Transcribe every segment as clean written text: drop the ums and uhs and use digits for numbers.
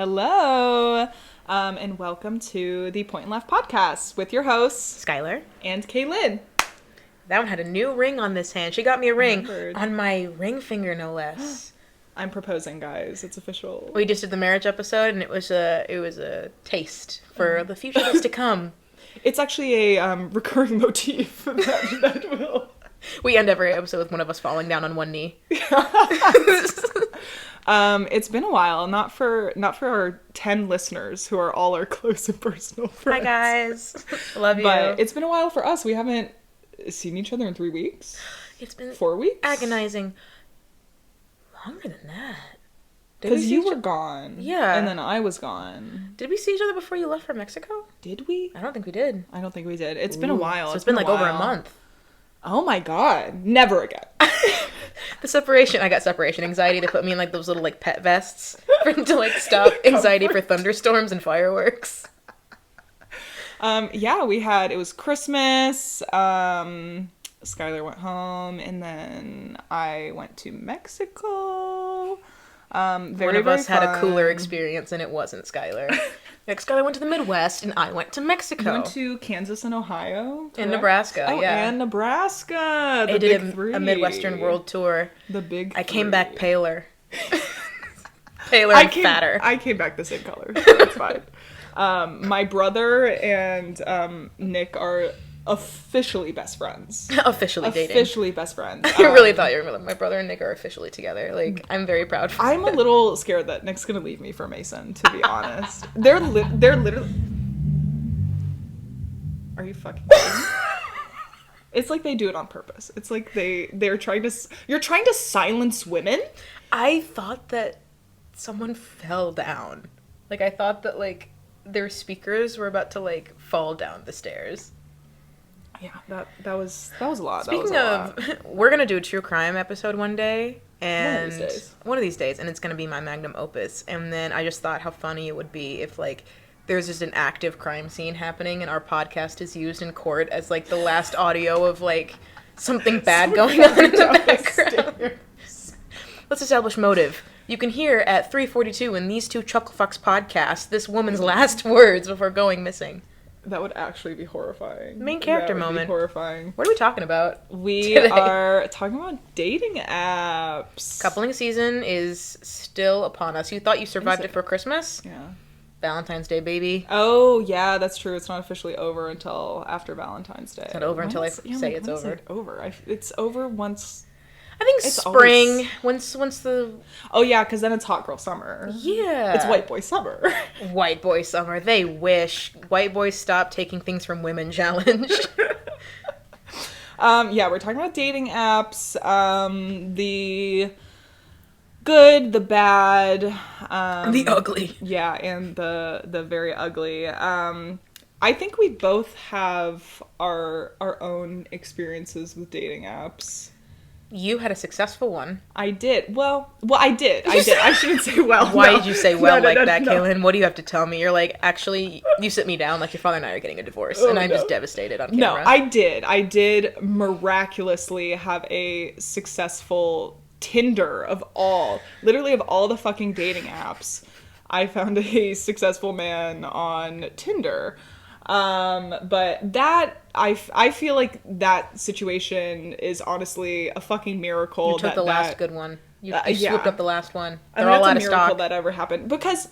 Hello, and welcome to the Point and Left podcast with your hosts, Skyler and Kaylynne. That one had a new ring on this hand. She got me a ring on my ring finger, no less. I'm proposing, guys. It's official. We just did the marriage episode, and it was a taste for the future that's to come. It's actually a recurring motif that will. We end every episode with one of us falling down on one knee. It's been a while, not for our 10 listeners who are all our close and personal friends. Hi guys, love you. But it's been a while for us. We haven't seen each other in 3 weeks. It's been 4 weeks. Agonizing. Longer than that. Because you were gone. Yeah. And then I was gone. Did we see each other before you left for Mexico? Did we? I don't think we did. I don't think we did. It's been a while. So it's been like over a month. Oh my god. Never again. The separation. I got separation anxiety. They put me in like those little like pet vests to like stop anxiety for thunderstorms and fireworks. Yeah, it was Christmas. Skyler went home, and then I went to Mexico. One of us had a cooler experience, and it wasn't Skyler. Like, Skyler went to the Midwest, and I went to Mexico. You went to Kansas and Ohio? Correct? And Nebraska, yeah. And Nebraska. I did a Midwestern world tour. The big I came three. back paler. And fatter. I came back the same color, so it's fine. My brother and Nick are officially best friends. Officially dating. Officially best friends. I really thought you were like, my brother and Nick are officially together. Like, I'm very proud for I'm a little scared that Nick's gonna leave me for Mason, to be honest. They're literally... Are you fucking kidding me? It's like they do it on purpose. It's like they're trying to... You're trying to silence women? I thought that someone fell down. Like, I thought that, like, their speakers were about to, like, fall down the stairs. Yeah, that was a lot. Speaking of, we're gonna do a true crime episode one day, and one of these days, and it's gonna be my magnum opus. And then I just thought how funny it would be if like there's just an active crime scene happening, and our podcast is used in court as like the last audio of like something bad going on in the background. Let's establish motive. You can hear at 3:42 in these two Chucklefucks podcasts this woman's last words before going missing. That would actually be horrifying. Main character that would moment. Be horrifying. What are we talking about? We are talking about dating apps. Coupling season is still upon us. You thought you survived it for Christmas? Yeah. Valentine's Day, baby. Oh, yeah, that's true. It's not officially over until after Valentine's Day. It's not over until I say it's over. It's over once... I think it's spring. Once the... Oh, yeah, because then it's hot girl summer. Yeah. It's white boy summer. White boy summer. They wish. White boys stop taking things from women challenge. Yeah, we're talking about dating apps. The good, the bad. The ugly. Yeah, and the very ugly. I think we both have our own experiences with dating apps. You had a successful one. I did. Well, I did. I shouldn't say well. Why did you say well like that, Kaylynne? What do you have to tell me? You're like, actually, you sit me down like your father and I are getting a divorce, and I'm just devastated on camera. No, I did. I did miraculously have a successful Tinder of all the fucking dating apps. I found a successful man on Tinder. But that, I feel like that situation is honestly a fucking miracle. You took the last good one. You swooped up the last one. They're all out of stock. That's a miracle that ever happened. Because,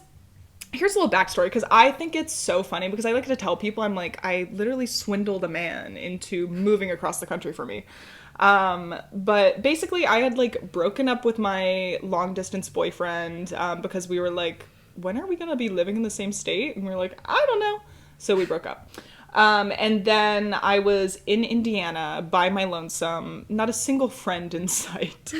here's a little backstory, because I think it's so funny, because I like to tell people, I'm like, I literally swindled a man into moving across the country for me. But basically, I had, like, broken up with my long-distance boyfriend, because we were like, when are we gonna be living in the same state? And we were like, I don't know. So we broke up. And then I was in Indiana by my lonesome, not a single friend in sight.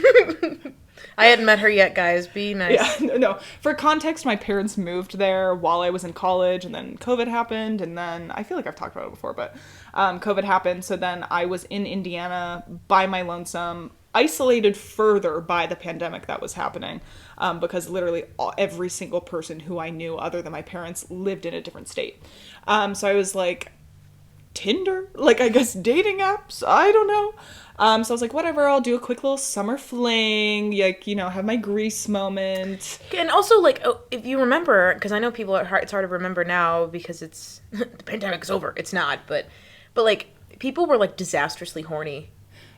I hadn't met her yet, guys. Be nice. Yeah, no. For context, my parents moved there while I was in college, and then COVID happened, and then, I feel like I've talked about it before, but COVID happened, so then I was in Indiana by my lonesome, isolated further by the pandemic that was happening, because literally every single person who I knew other than my parents lived in a different state. So I was like, Tinder, like, I guess dating apps, I don't know. So I was like, whatever, I'll do a quick little summer fling, like, you know, have my Grease moment. And also, like, if you remember, because I know people it's hard to remember now because it's the pandemic's over. It's not, but like, people were like disastrously horny.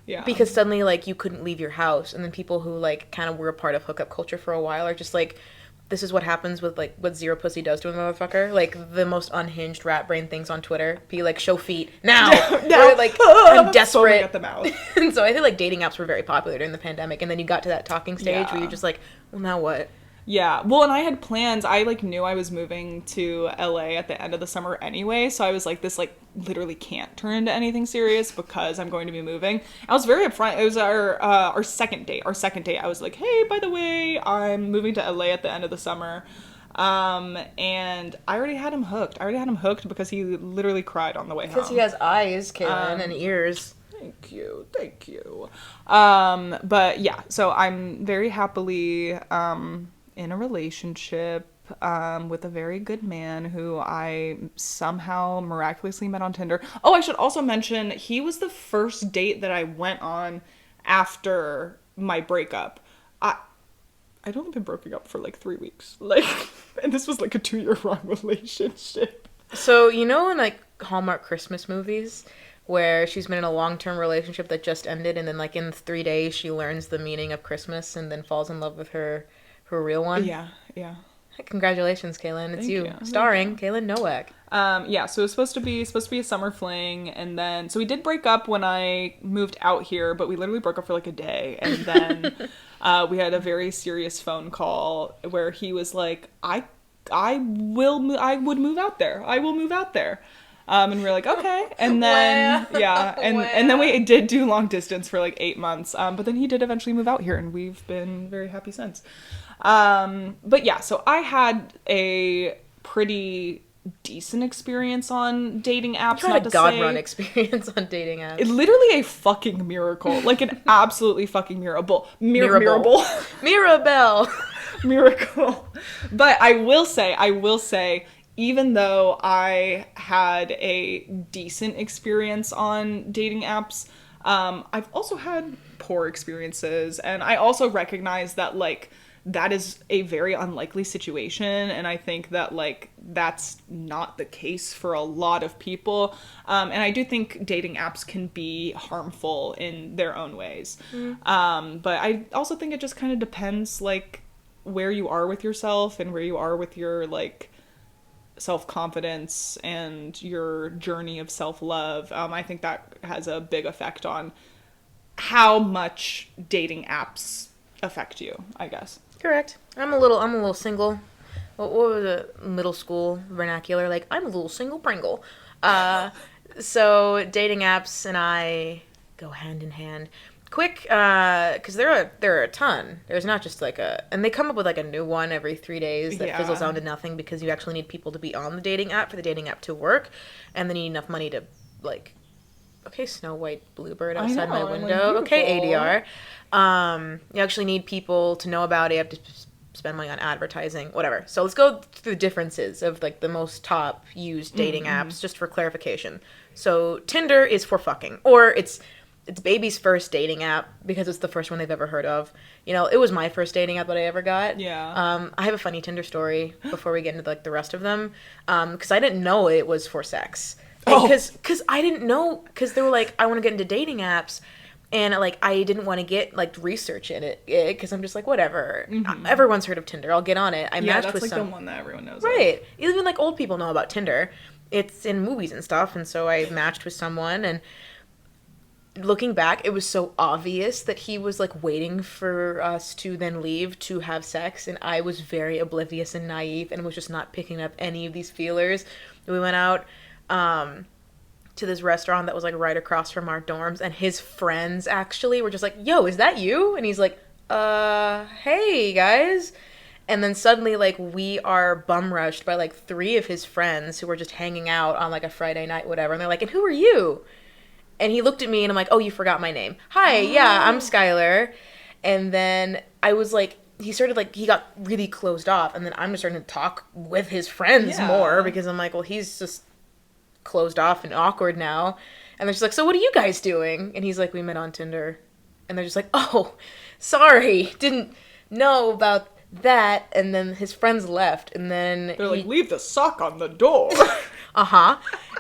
Yeah. Because suddenly, like, you couldn't leave your house, and then people who like kind of were a part of hookup culture for a while are just like, this is what happens with, like, what zero pussy does to a motherfucker. Like, the most unhinged rat brain things on Twitter. Be like, show feet. Now! Now. Or, like, I'm desperate. At the mouth. And so I feel like dating apps were very popular during the pandemic. And then you got to that talking stage where you're just like, well, now what? Yeah. Well, and I had plans. I, like, knew I was moving to LA at the end of the summer anyway. So I was like, this, like, literally can't turn into anything serious because I'm going to be moving. I was very upfront. It was our second date. Our second date, I was like, hey, by the way, I'm moving to LA at the end of the summer. And I already had him hooked. Because he literally cried on the way home. Because he has eyes, Kaylynne, and ears. Thank you. But yeah, so I'm very happily, in a relationship with a very good man who I somehow miraculously met on Tinder. Oh, I should also mention he was the first date that I went on after my breakup. I'd only been broken up for like 3 weeks. Like, and this was like a 2-year long relationship. So, you know, in like Hallmark Christmas movies where she's been in a long-term relationship that just ended, and then like in 3 days she learns the meaning of Christmas and then falls in love with her real one? Yeah. Congratulations, Kaylynne. It's Thank you. you. Starring Kaylynne Nowak. Yeah, so it was supposed to be a summer fling, and then so we did break up when I moved out here, but we literally broke up for like a day, and then we had a very serious phone call where he was like, I will move out there. And we were like, okay. And then, yeah, and then we did do long distance for like 8 months. But then he did eventually move out here, and we've been very happy since. But yeah, so I had a pretty decent experience on dating apps. You had a God-run experience on dating apps. Literally a fucking miracle. Like an absolutely fucking miracle. Mirable. Mirabelle. Miracle. But I will say, even though I had a decent experience on dating apps, I've also had poor experiences, and I also recognize that, like, that is a very unlikely situation, and I think that, like, that's not the case for a lot of people, and I do think dating apps can be harmful in their own ways. But I also think it just kind of depends, like, where you are with yourself and where you are with your, like, self-confidence and your journey of self-love. I think that has a big effect on how much dating apps affect you, I guess. Correct. I'm a little single. What was the middle school vernacular? Like, I'm a little single Pringle. So dating apps and I go hand in hand. Quick, because there are a ton. There's not just like and they come up with like a new one every 3 days that fizzles out to nothing because you actually need people to be on the dating app for the dating app to work, and then you need enough money to, like, okay, Snow White Bluebird outside my window. Like, okay, ADR. You actually need people to know about it. You have to spend money on advertising, whatever. So let's go through the differences of, like, the most top used dating apps, just for clarification. So Tinder is for fucking, or it's baby's first dating app because it's the first one they've ever heard of. You know, it was my first dating app that I ever got. Yeah. I have a funny Tinder story before we get into, like, the rest of them, because I didn't know it was for sex. Because I didn't know, because they were like, I want to get into dating apps, and, like, I didn't want to get, like, research in it, because I'm just like, whatever. Everyone's heard of Tinder. I'll get on it. I matched with that's, like, some. the one that everyone knows. Right. Even, like, old people know about Tinder. It's in movies and stuff, and so I matched with someone, and looking back, it was so obvious that he was, like, waiting for us to then leave to have sex, and I was very oblivious and naive and was just not picking up any of these feelers. We went out to this restaurant that was, like, right across from our dorms, and his friends actually were just like, yo, is that you? And he's like, hey, guys. And then suddenly, like, we are bum rushed by, like, 3 of his friends who were just hanging out on, like, a Friday night, whatever, and they're like, and who are you? And he looked at me, and I'm like, oh, you forgot my name. Hi, yeah, I'm Skyler. And then I was like, he got really closed off, and then I'm just starting to talk with his friends more, because I'm like, well, he's just closed off and awkward now. And they're just like, so what are you guys doing? And he's like, we met on Tinder. And they're just like, oh, sorry, didn't know about that. And then his friends left. And then they're like, leave the sock on the door. Uh-huh.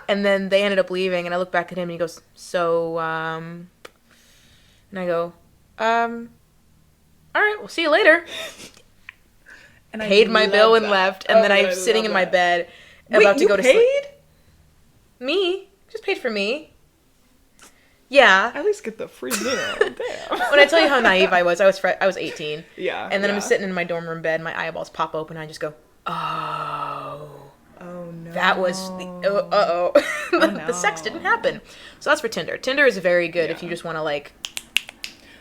And then they ended up leaving. And I look back at him and he goes, so, and I go, all right, we'll see you later. And I paid my bill and left. And then I'm sitting in my bed about to go to sleep. Wait, you paid? Me? Just paid for me. Yeah. At least get the free meal. Damn. When I tell you how naive I was 18. Yeah. And then I'm sitting in my dorm room bed, my eyeballs pop open, and I just go, oh. Oh, no. That was the, the sex didn't happen. So that's for Tinder. Tinder is very good if you just want to, like...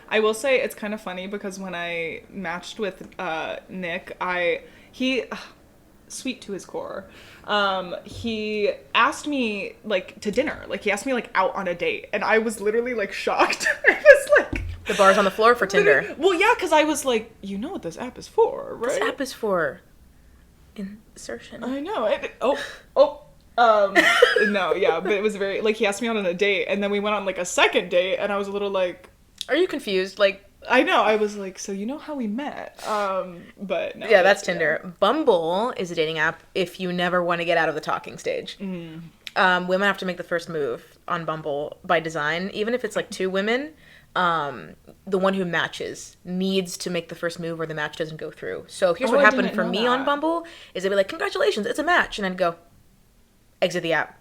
I will say it's kind of funny because when I matched with Nick, he sweet to his core. He asked me, like, to dinner. Like, he asked me, like, out on a date. And I was literally, like, shocked. I was like... The bar's on the floor for Tinder. Well, yeah, because I was like, you know what this app is for, right? This app is for insertion. I know. No, yeah, but it was very... Like, he asked me out on a date, and then we went on, like, a second date, and I was a little, like... Are you confused? Like... I know. I was like, so you know how we met? But no. Yeah, that's Tinder. Yeah. Bumble is a dating app if you never want to get out of the talking stage. Mm. Women have to make the first move on Bumble by design. Even if it's like two women, the one who matches needs to make the first move or the match doesn't go through. So here's what happened for me on Bumble is they'd be like, congratulations, it's a match. And I'd go, exit the app.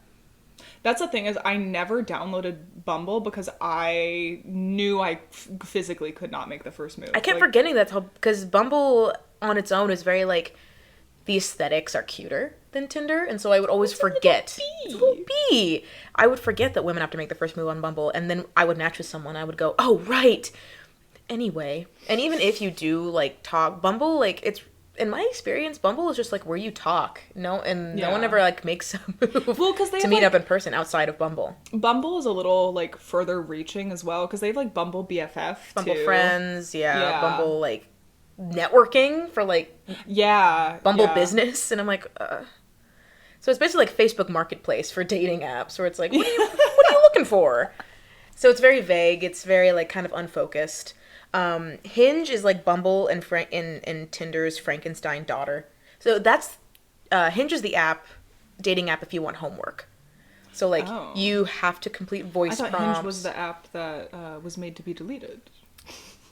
That's the thing is I never downloaded Bumble because I knew I physically could not make the first move. I kept forgetting that because Bumble on its own is very like the aesthetics are cuter than Tinder, and so I would always forget. It's a little bee. I would forget that women have to make the first move on Bumble, and then I would match with someone. I would go, oh right. Anyway, and even if you do like talk Bumble, like it's. In my experience, Bumble is just like where you talk, no one ever like makes a move to meet up in person outside of Bumble. Bumble is a little like further reaching as well because they have like Bumble BFF, Bumble Friends, Bumble like networking for like Bumble Business, and I'm like, so it's basically like Facebook Marketplace for dating apps, where it's like, what are you looking for? So it's very vague. It's very like kind of unfocused. Hinge is like Bumble and Tinder's Frankenstein daughter. So that's Hinge is the dating app if you want homework. So like you have to complete voice prompts. I thought Hinge was the app that was made to be deleted.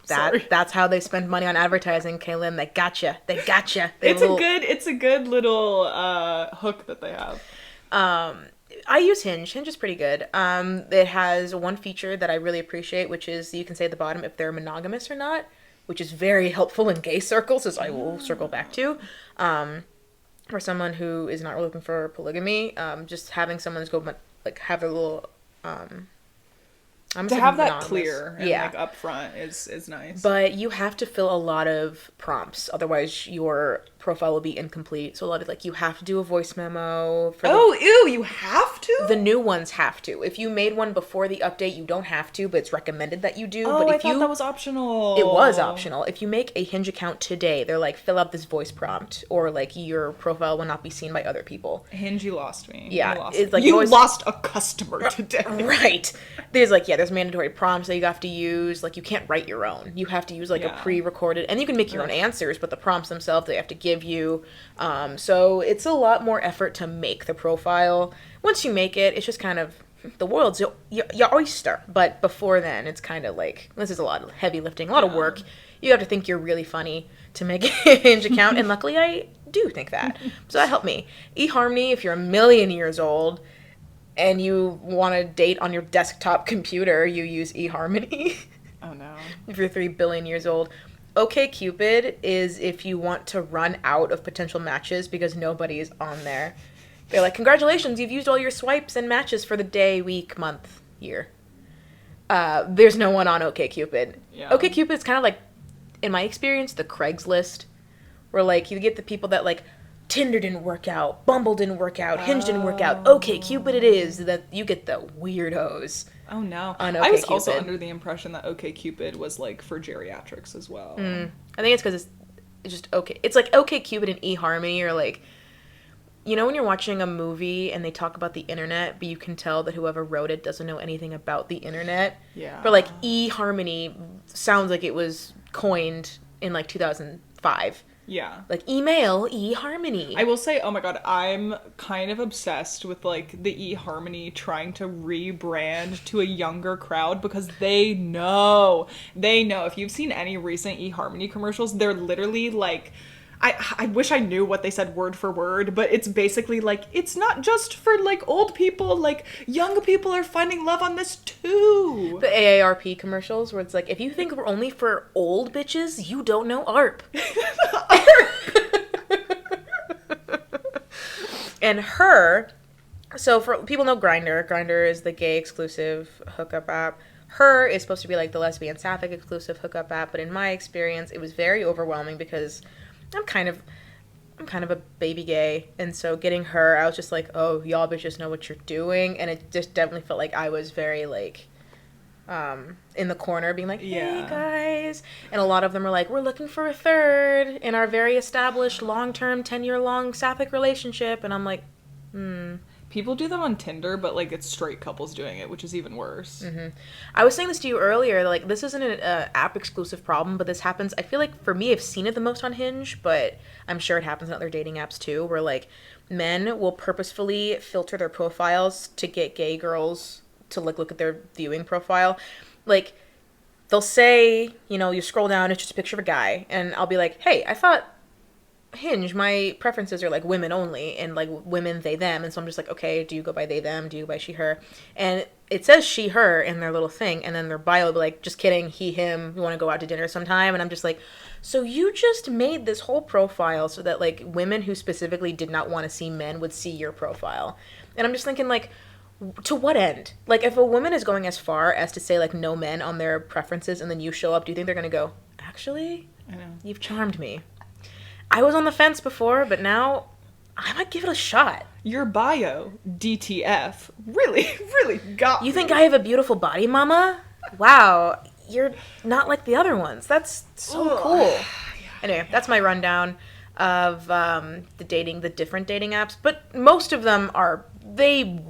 That's how they spend money on advertising, Kaylynne. They gotcha. It's a good little hook that they have. I use Hinge. Hinge is pretty good. It has one feature that I really appreciate, which is you can say at the bottom if they're monogamous or not, which is very helpful in gay circles, as I will circle back to. For someone who is not really looking for polygamy, just having someone go like have a little to have that clear and like upfront is nice. But you have to fill a lot of prompts, otherwise your profile will be incomplete. So a lot of like you have to do a voice memo. You have to? The new ones have to. If you made one before the update, you don't have to, but it's recommended that you do. But I thought that was optional. It was optional. If you make a Hinge account today, they're like, fill out this voice prompt, or like your profile will not be seen by other people. Hinge, you lost me. Yeah. You lost a customer today. Right. There's mandatory prompts that you have to use. Like you can't write your own. You have to use like a pre-recorded, and you can make your own answers, but the prompts themselves, they have to give you. So it's a lot more effort to make the profile. Once you make it, it's just kind of the world's your oyster. But before then, it's kind of like this is a lot of heavy lifting, a lot of work. You have to think you're really funny to make a Hinge account, and luckily I do think that. So that helped me. eHarmony, if you're a million years old and you want to date on your desktop computer, you use eHarmony. Oh no. If you're 3 billion years old. OkCupid is if you want to run out of potential matches because nobody is on there. They're like, congratulations, you've used all your swipes and matches for the day, week, month, year. There's no one on OkCupid. Yeah. OkCupid is kind of like, in my experience, the Craigslist, where like you get the people that like, Tinder didn't work out, Bumble didn't work out, Hinge didn't work out, OkCupid it is. That you get the weirdos. Oh no. I was also under the impression that OkCupid was like for geriatrics as well. I think it's because it's just okay. It's like OkCupid and eHarmony are like You know when you're watching a movie and they talk about the internet, but you can tell that whoever wrote it doesn't know anything about the internet? Yeah. But, like, eHarmony sounds like it was coined in, like, 2005. Yeah. Like, email, eHarmony. I will say, oh my god, I'm kind of obsessed with, like, the eHarmony trying to rebrand to a younger crowd because they know. If you've seen any recent eHarmony commercials, they're literally, like... I wish I knew what they said word for word, but it's basically like, it's not just for, like, old people, like, young people are finding love on this too. The AARP commercials where it's like, if you think we're only for old bitches, you don't know ARP. And Her, so for people know Grindr is the gay exclusive hookup app. Her is supposed to be like the lesbian sapphic exclusive hookup app, but in my experience, it was very overwhelming because I'm kind of a baby gay, and so getting Her, I was just like, oh, y'all bitches know what you're doing, and it just definitely felt like I was very, like, in the corner being like, hey, guys, and a lot of them were like, we're looking for a third in our very established long-term 10-year-long sapphic relationship, and I'm like, People do them on Tinder, but, like, it's straight couples doing it, which is even worse. Mm-hmm. I was saying this to you earlier, like, this isn't an app-exclusive problem, but this happens, I feel like, for me, I've seen it the most on Hinge, but I'm sure it happens in other dating apps, too, where, like, men will purposefully filter their profiles to get gay girls to, like, look at their viewing profile. Like, they'll say, you know, you scroll down, it's just a picture of a guy, and I'll be like, hey, I thought Hinge, my preferences are, like, women only, and, like, women, they, them, and so I'm just like, okay, do you go by they, them, do you go by she, her, and it says she, her in their little thing, and then their bio will be like, just kidding, he, him, you want to go out to dinner sometime, and I'm just like, so you just made this whole profile so that, like, women who specifically did not want to see men would see your profile, and I'm just thinking, like, to what end? Like, if a woman is going as far as to say, like, no men on their preferences, and then you show up, do you think they're going to go, actually, I know. You've charmed me. I was on the fence before, but now I might give it a shot. Your bio, DTF, really got You think I have a beautiful body, mama? Wow, you're not like the other ones. That's so cool. Anyway, that's my rundown of the different dating apps. But most of them are, they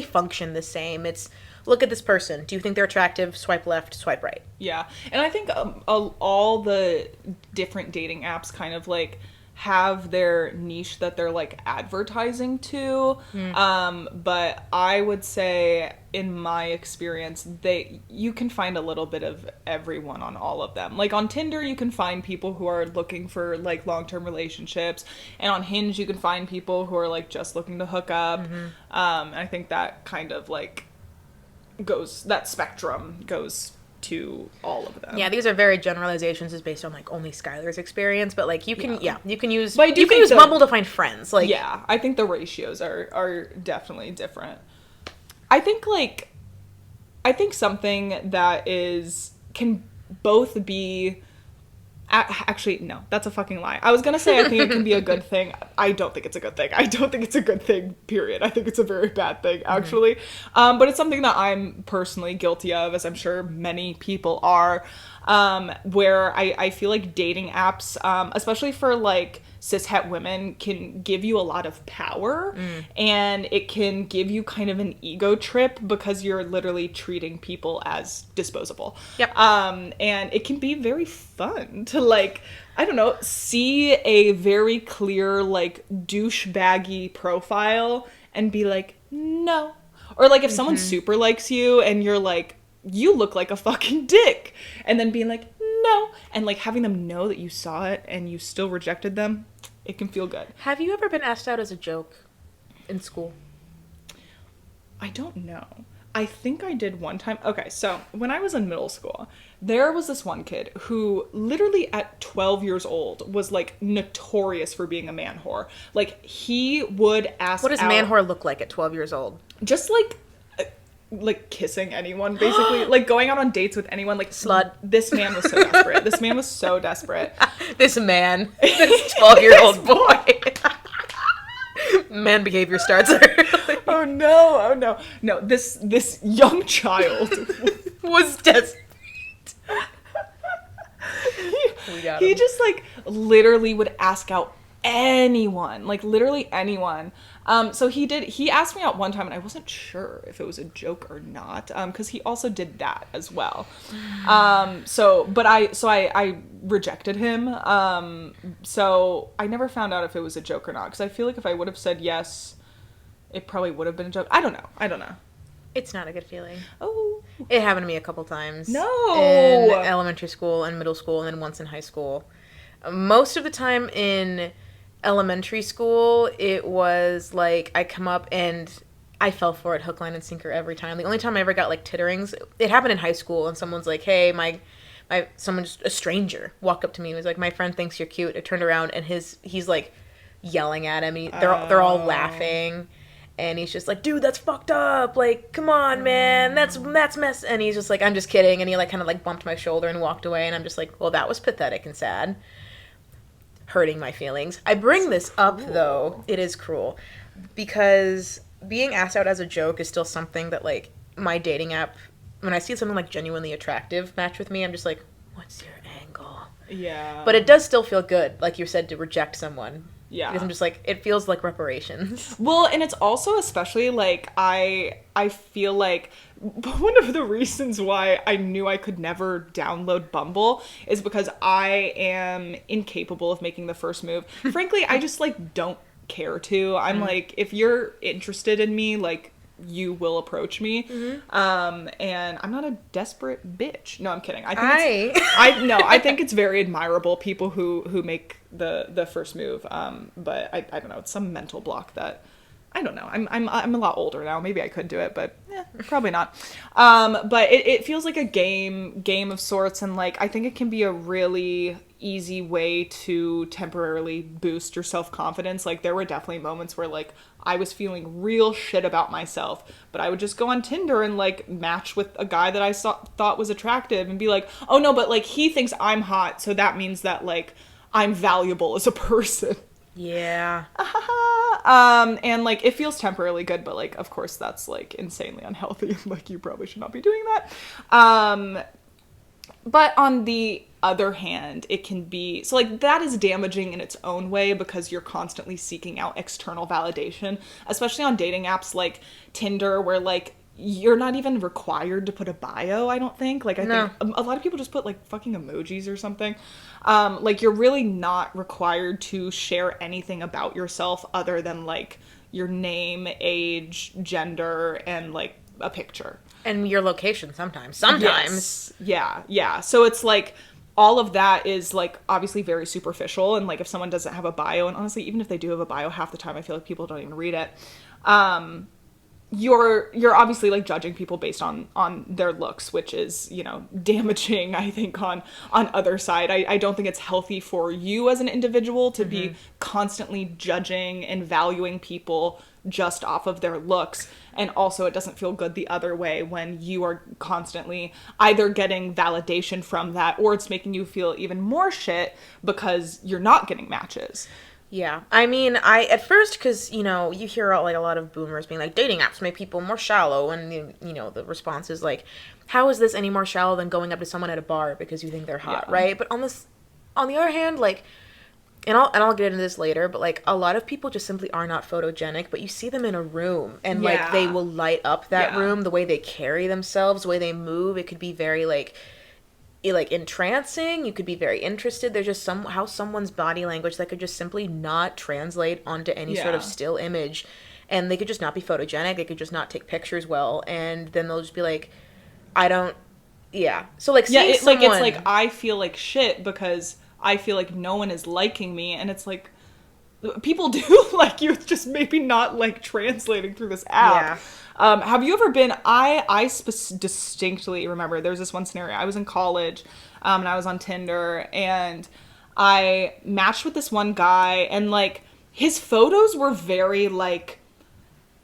function the same. It's, look at this person. Do you think they're attractive? Swipe left, swipe right. Yeah. And I think all the different dating apps kind of, like, have their niche that they're, like, advertising to. But I would say, in my experience, you can find a little bit of everyone on all of them. Like, on Tinder, you can find people who are looking for, like, long-term relationships. And on Hinge, you can find people who are, like, just looking to hook up. And I think that kind of, like, that spectrum goes to all of them. Yeah, these are very generalizations is based on, like, only Skyler's experience, but, like, you can use use Bumble to find friends. Like, yeah, I think the ratios are definitely different. I think something that can both be actually, no, that's a fucking lie. I was gonna say I think it can be a good thing. I don't think it's a good thing. I don't think it's a good thing, period. I think it's a very bad thing, actually. But it's something that I'm personally guilty of, as I'm sure many people are, where I feel like dating apps, especially for, like, cishet women, can give you a lot of power, and it can give you kind of an ego trip because you're literally treating people as disposable. Yep. And it can be very fun to, like, I don't know, see a very clear, like, douchebaggy profile and be like, no. Or, like, if someone super likes you and you're like, you look like a fucking dick, and then being like, no, and, like, having them know that you saw it and you still rejected them, it can feel good. Have you ever been asked out as a joke in school? I don't know. I think I did one time. Okay, so when I was in middle school, there was this one kid who literally at 12 years old was, like, notorious for being a man whore. Like, he would ask What does man whore look like at 12 years old? Just, like kissing anyone, basically. Like, going out on dates with anyone. Like, slut. This man was so desperate. This 12-year-old boy. Man behavior starts early. Oh no. No, this young child was desperate. He just, like, literally would ask out anyone, like literally anyone. So he asked me out one time and I wasn't sure if it was a joke or not, because he also did that as well. I rejected him. So I never found out if it was a joke or not, because I feel like if I would have said yes, it probably would have been a joke. I don't know. It's not a good feeling. Oh. It happened to me a couple times. No. In elementary school and middle school, and then once in high school. Most of the time in elementary school, it was like I come up and I fell for it hook, line, and sinker every time. The only time I ever got like titterings, it happened in high school, and someone's like, "Hey, someone, just a stranger, walked up to me and was like, 'My friend thinks you're cute.'" I turned around and he's like yelling at him. They're all laughing. And he's just like, "Dude, that's fucked up. Like, come on, man. That's mess." And he's just like, "I'm just kidding." And he like kind of like bumped my shoulder and walked away. And I'm just like, well, that was pathetic and sad. Hurting my feelings. I bring this up, though. It is cruel. Because being asked out as a joke is still something that, like, my dating app, when I see something like genuinely attractive match with me, I'm just like, what's your angle? Yeah. But it does still feel good, like you said, to reject someone. Yeah. Because I'm just like, it feels like reparations. Well, and it's also especially like I feel like one of the reasons why I knew I could never download Bumble is because I am incapable of making the first move. Frankly, I just like don't care to. I'm like, if you're interested in me, like, you will approach me. And I'm not a desperate bitch. No, I'm kidding. I think it's very admirable, people who make the first move. But I don't know, it's some mental block that I don't know. I'm a lot older now. Maybe I could do it, but probably not. But it feels like a game of sorts, and like I think it can be a really easy way to temporarily boost your self-confidence. Like there were definitely moments where like I was feeling real shit about myself, but I would just go on Tinder and like match with a guy that I thought was attractive and be like, "Oh no, but like he thinks I'm hot, so that means that like I'm valuable as a person." Yeah. And like it feels temporarily good, but like of course that's like insanely unhealthy. Like you probably should not be doing that. But on the other hand, it can be so like that is damaging in its own way because you're constantly seeking out external validation, especially on dating apps like Tinder, where like you're not even required to put a bio, I don't think. Like, I think a lot of people just put, like, fucking emojis or something. Like, you're really not required to share anything about yourself other than, like, your name, age, gender, and, like, a picture. And your location sometimes. Yes. Yeah. So it's, like, all of that is, like, obviously very superficial. And, like, if someone doesn't have a bio, and honestly, even if they do have a bio, half the time I feel like people don't even read it. You're obviously like judging people based on their looks, which is, you know, damaging, I think, on other side. I don't think it's healthy for you as an individual to be constantly judging and valuing people just off of their looks. And also it doesn't feel good the other way when you are constantly either getting validation from that or it's making you feel even more shit because you're not getting matches. Yeah. I mean, at first, because, you know, you hear like a lot of boomers being like, dating apps make people more shallow, and, you know, the response is like, how is this any more shallow than going up to someone at a bar because you think they're hot, right? But on the other hand, like, and I'll get into this later, but, like, a lot of people just simply are not photogenic, but you see them in a room, and, like, they will light up that room, the way they carry themselves, the way they move, it could be very, like entrancing. You could be very interested. There's just how someone's body language that could just simply not translate onto any sort of still image, and they could just not be photogenic. They could just not take pictures well, and then they'll just be like, so like seeing someone, it's like I feel like shit because I feel like no one is liking me, and it's like people do like you, it's just maybe not like translating through this app. Have you ever been, I distinctly remember there's this one scenario. I was in college, and I was on Tinder, and I matched with this one guy, and, like, his photos were very, like,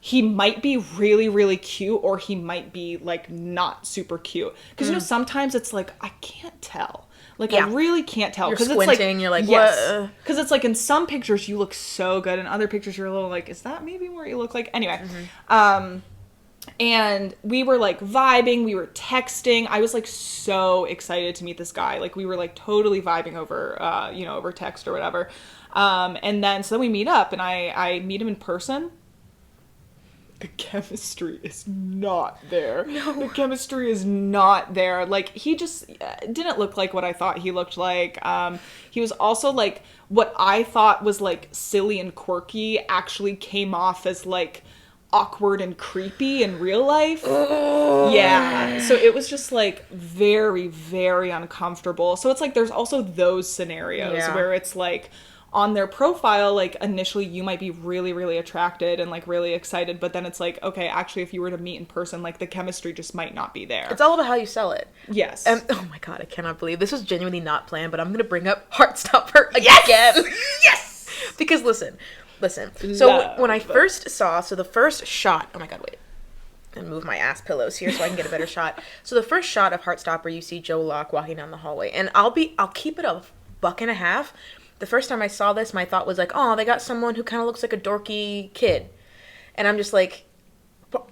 he might be really, really cute, or he might be, like, not super cute. Because, you know, sometimes it's like, I can't tell. Like, I really can't tell. You're squinting, you're like, what? Because it's like, in some pictures, you look so good. In other pictures, you're a little like, is that maybe what you look like? Anyway. And we were, like, vibing. We were texting. I was, like, so excited to meet this guy. Like, we were, like, totally vibing over, over text or whatever. And then, so then we meet up, and I meet him in person. The chemistry is not there. No. The chemistry is not there. Like, he just didn't look like what I thought he looked like. He was also, like, what I thought was, like, silly and quirky actually came off as, like, awkward and creepy in real life. Oh. Yeah. So it was just, like, very, very uncomfortable. So it's, like, there's also those scenarios where it's, like, on their profile, like, initially you might be really, really attracted and, like, really excited, but then it's like, okay, actually, if you were to meet in person, like, the chemistry just might not be there. It's all about how you sell it. Yes. Oh my god, I cannot believe this was genuinely not planned, but I'm gonna bring up Heartstopper again. Yes! Because listen. So when I first saw, the first shot, oh my god, wait. And move my ass pillows here so I can get a better shot. So the first shot of Heartstopper, you see Joe Locke walking down the hallway, and I'll keep it a $1.50. The first time I saw this, my thought was like, oh, they got someone who kind of looks like a dorky kid. And I'm just like,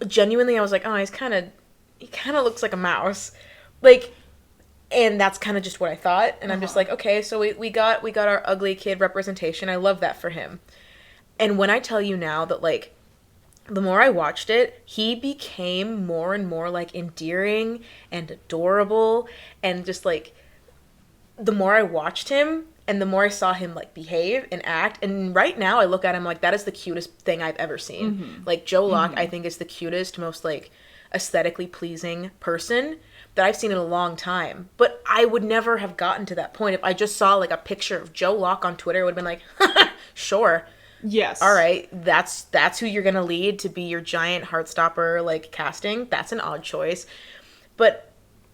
genuinely, I was like, oh, he kind of looks like a mouse. Like, and that's kind of just what I thought. And I'm just like, okay, so we got our ugly kid representation. I love that for him. And when I tell you now that, like, the more I watched it, he became more and more, like, endearing and adorable. And just, like, the more I watched him, and the more I saw him, like, behave and act, and right now I look at him like, that is the cutest thing I've ever seen. Mm-hmm. Like, Joe Locke, I think, is the cutest, most, like, aesthetically pleasing person that I've seen in a long time. But I would never have gotten to that point if I just saw, like, a picture of Joe Locke on Twitter. It would have been like, sure. Yes. All right, that's who you're gonna lead to be your giant Heartstopper, like, casting. That's an odd choice. But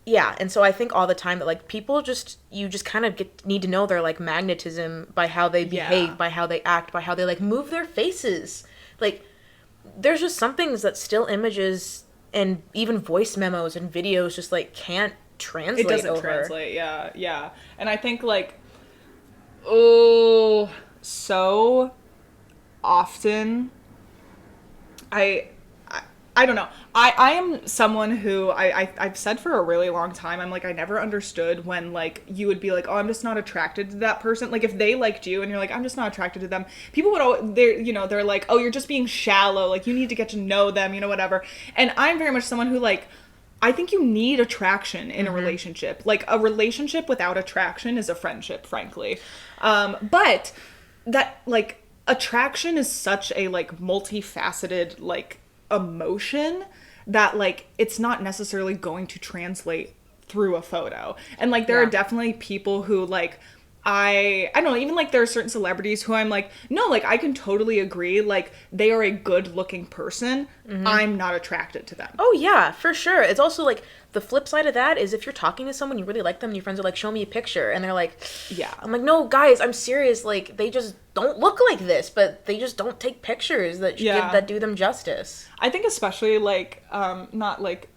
yeah, and so I think all the time that, like, people you just kind of need to know their, like, magnetism by how they behave, by how they act, by how they, like, move their faces. Like, there's just some things that still images and even voice memos and videos just, like, can't translate over. It doesn't translate, yeah. And I think, like, so often I don't know. I am someone who I've said for a really long time, I'm like, I never understood when, like, you would be like, oh, I'm just not attracted to that person. Like, if they liked you and you're like, I'm just not attracted to them, people would they're like, oh, you're just being shallow. Like, you need to get to know them, whatever. And I'm very much someone who, like, I think you need attraction in a relationship. Like, a relationship without attraction is a friendship, frankly. But that, like, attraction is such a, like, multifaceted, like, emotion that, like, it's not necessarily going to translate through a photo. And, like, there are definitely people who, like, I don't know, even, like, there are certain celebrities who I'm like, no, like, I can totally agree, like, they are a good looking person. I'm not attracted to them. Oh yeah, for sure. It's also, like, the flip side of that is if you're talking to someone, you really like them, and your friends are like, show me a picture, and they're like, yeah. I'm like, no, guys, I'm serious. Like, they just don't look like this, but they just don't take pictures that do them justice. I think especially, like, not like,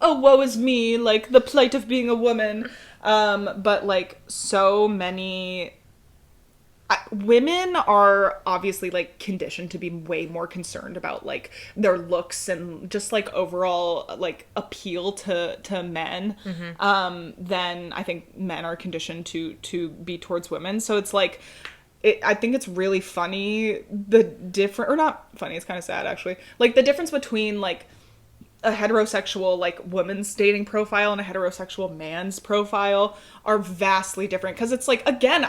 oh, woe is me, like, the plight of being a woman, but, like, so many women are obviously, like, conditioned to be way more concerned about, like, their looks and just, like, overall, like, appeal to men than I think men are conditioned to be towards women. So it's like, I think it's really funny, or not funny, it's kind of sad, actually, like, the difference between, like, a heterosexual, like, woman's dating profile and a heterosexual man's profile are vastly different. Because it's like, again,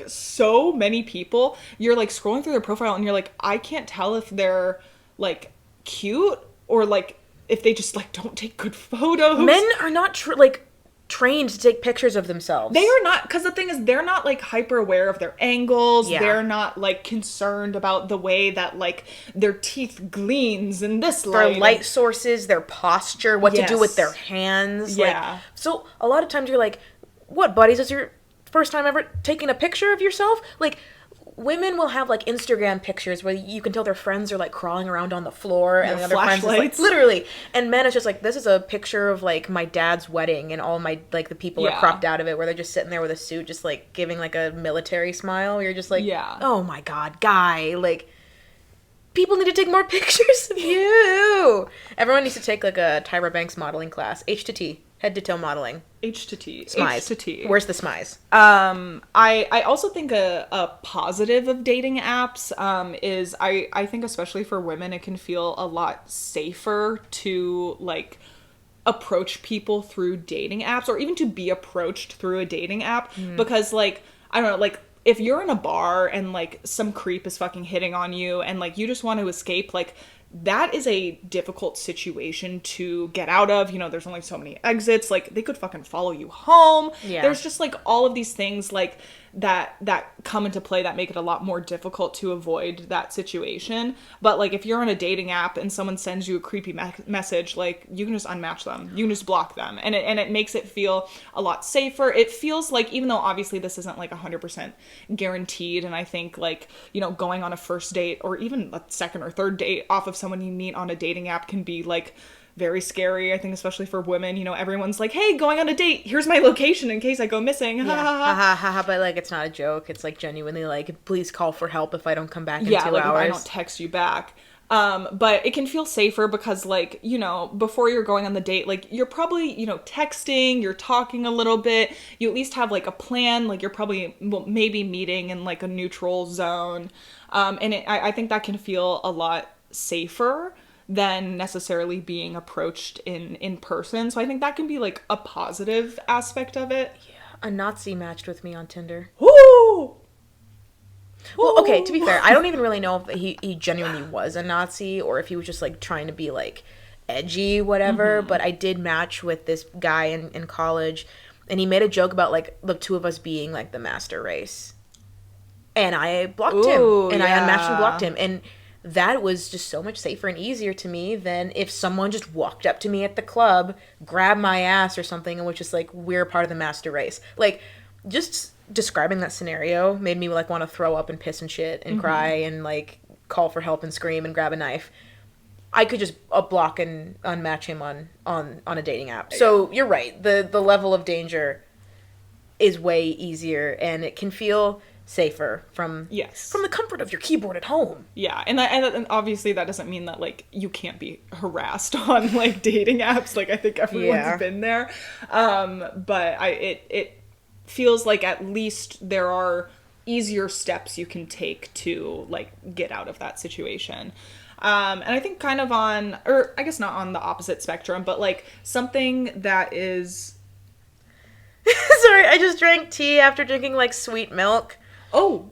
so many people, you're, like, scrolling through their profile and you're like, I can't tell if they're, like, cute or, like, if they just, like, don't take good photos. Men are not trained to take pictures of themselves. They are not, because the thing is, they're not, like, hyper aware of their angles. Yeah. They're not, like, concerned about the way that, like, their teeth gleams in this light. Their light sources, their posture, what to do with their hands. Yeah. Like, so a lot of times you're like, what, buddies, is your first time ever taking a picture of yourself? Like, women will have, like, Instagram pictures where you can tell their friends are, like, crawling around on the floor, and the other friends is, like, literally. And men, it's just like, this is a picture of, like, my dad's wedding, and all my, like, the people are cropped out of it, where they're just sitting there with a suit, just, like, giving, like, a military smile, where you're just like, oh my god, guy, like, people need to take more pictures of you. Everyone needs to take, like, a Tyra Banks modeling class, H to T. Head to toe modeling. H to T. Smize. H to T. Where's the smize? I also think a positive of dating apps is I think especially for women it can feel a lot safer to like approach people through dating apps, or even to be approached through a dating app, because like I don't know, like if you're in a bar and like some creep is fucking hitting on you and like you just want to escape, like that is a difficult situation to get out of. You know, there's only so many exits. Like, they could fucking follow you home. Yeah. There's just, like, all of these things, like, that come into play that make it a lot more difficult to avoid that situation. But, like, if you're on a dating app and someone sends you a creepy message, like, you can just unmatch them. You can just block them. And it makes it feel a lot safer. It feels like, even though obviously this isn't, like, 100% guaranteed, and I think, like, you know, going on a first date or even a second or third date off of someone you meet on a dating app can be, like, very scary. I think especially for women, you know, everyone's like, hey, going on a date, here's my location in case I go missing. Yeah. But like, it's not a joke. It's like genuinely like, please call for help if I don't come back in 2 hours. If I don't text you back. But it can feel safer because, like, you know, before you're going on the date, like, you're probably, you know, texting, you're talking a little bit, you at least have, like, a plan, like, you're probably, maybe meeting in, like, a neutral zone, and I think that can feel a lot safer than necessarily being approached in person. So I think that can be, like, a positive aspect of it. Yeah. A Nazi matched with me on Tinder. Woo! Well, okay, to be fair, I don't even really know if he genuinely was a Nazi or if he was just, like, trying to be, like, edgy, whatever. But I did match with this guy in college, and he made a joke about, like, the two of us being, like, the master race. And I blocked him. And I unmatched and blocked him. And that was just so much safer and easier to me than if someone just walked up to me at the club, grabbed my ass or something, and was just like, we're part of the master race. Like, just describing that scenario made me, like, want to throw up and piss and shit and cry and, like, call for help and scream and grab a knife. I could just block and unmatch him on a dating app. So you're right. The level of danger is way easier, and it can feel safer from the comfort of your keyboard at home. Yeah, and obviously that doesn't mean that, like, you can't be harassed on, like, dating apps. Like, I think everyone's been there. But it feels like at least there are easier steps you can take to, like, get out of that situation. And I think kind of on, or I guess not on the opposite spectrum, but, like, something that is... Sorry, I just drank tea after drinking, like, sweet milk. Oh.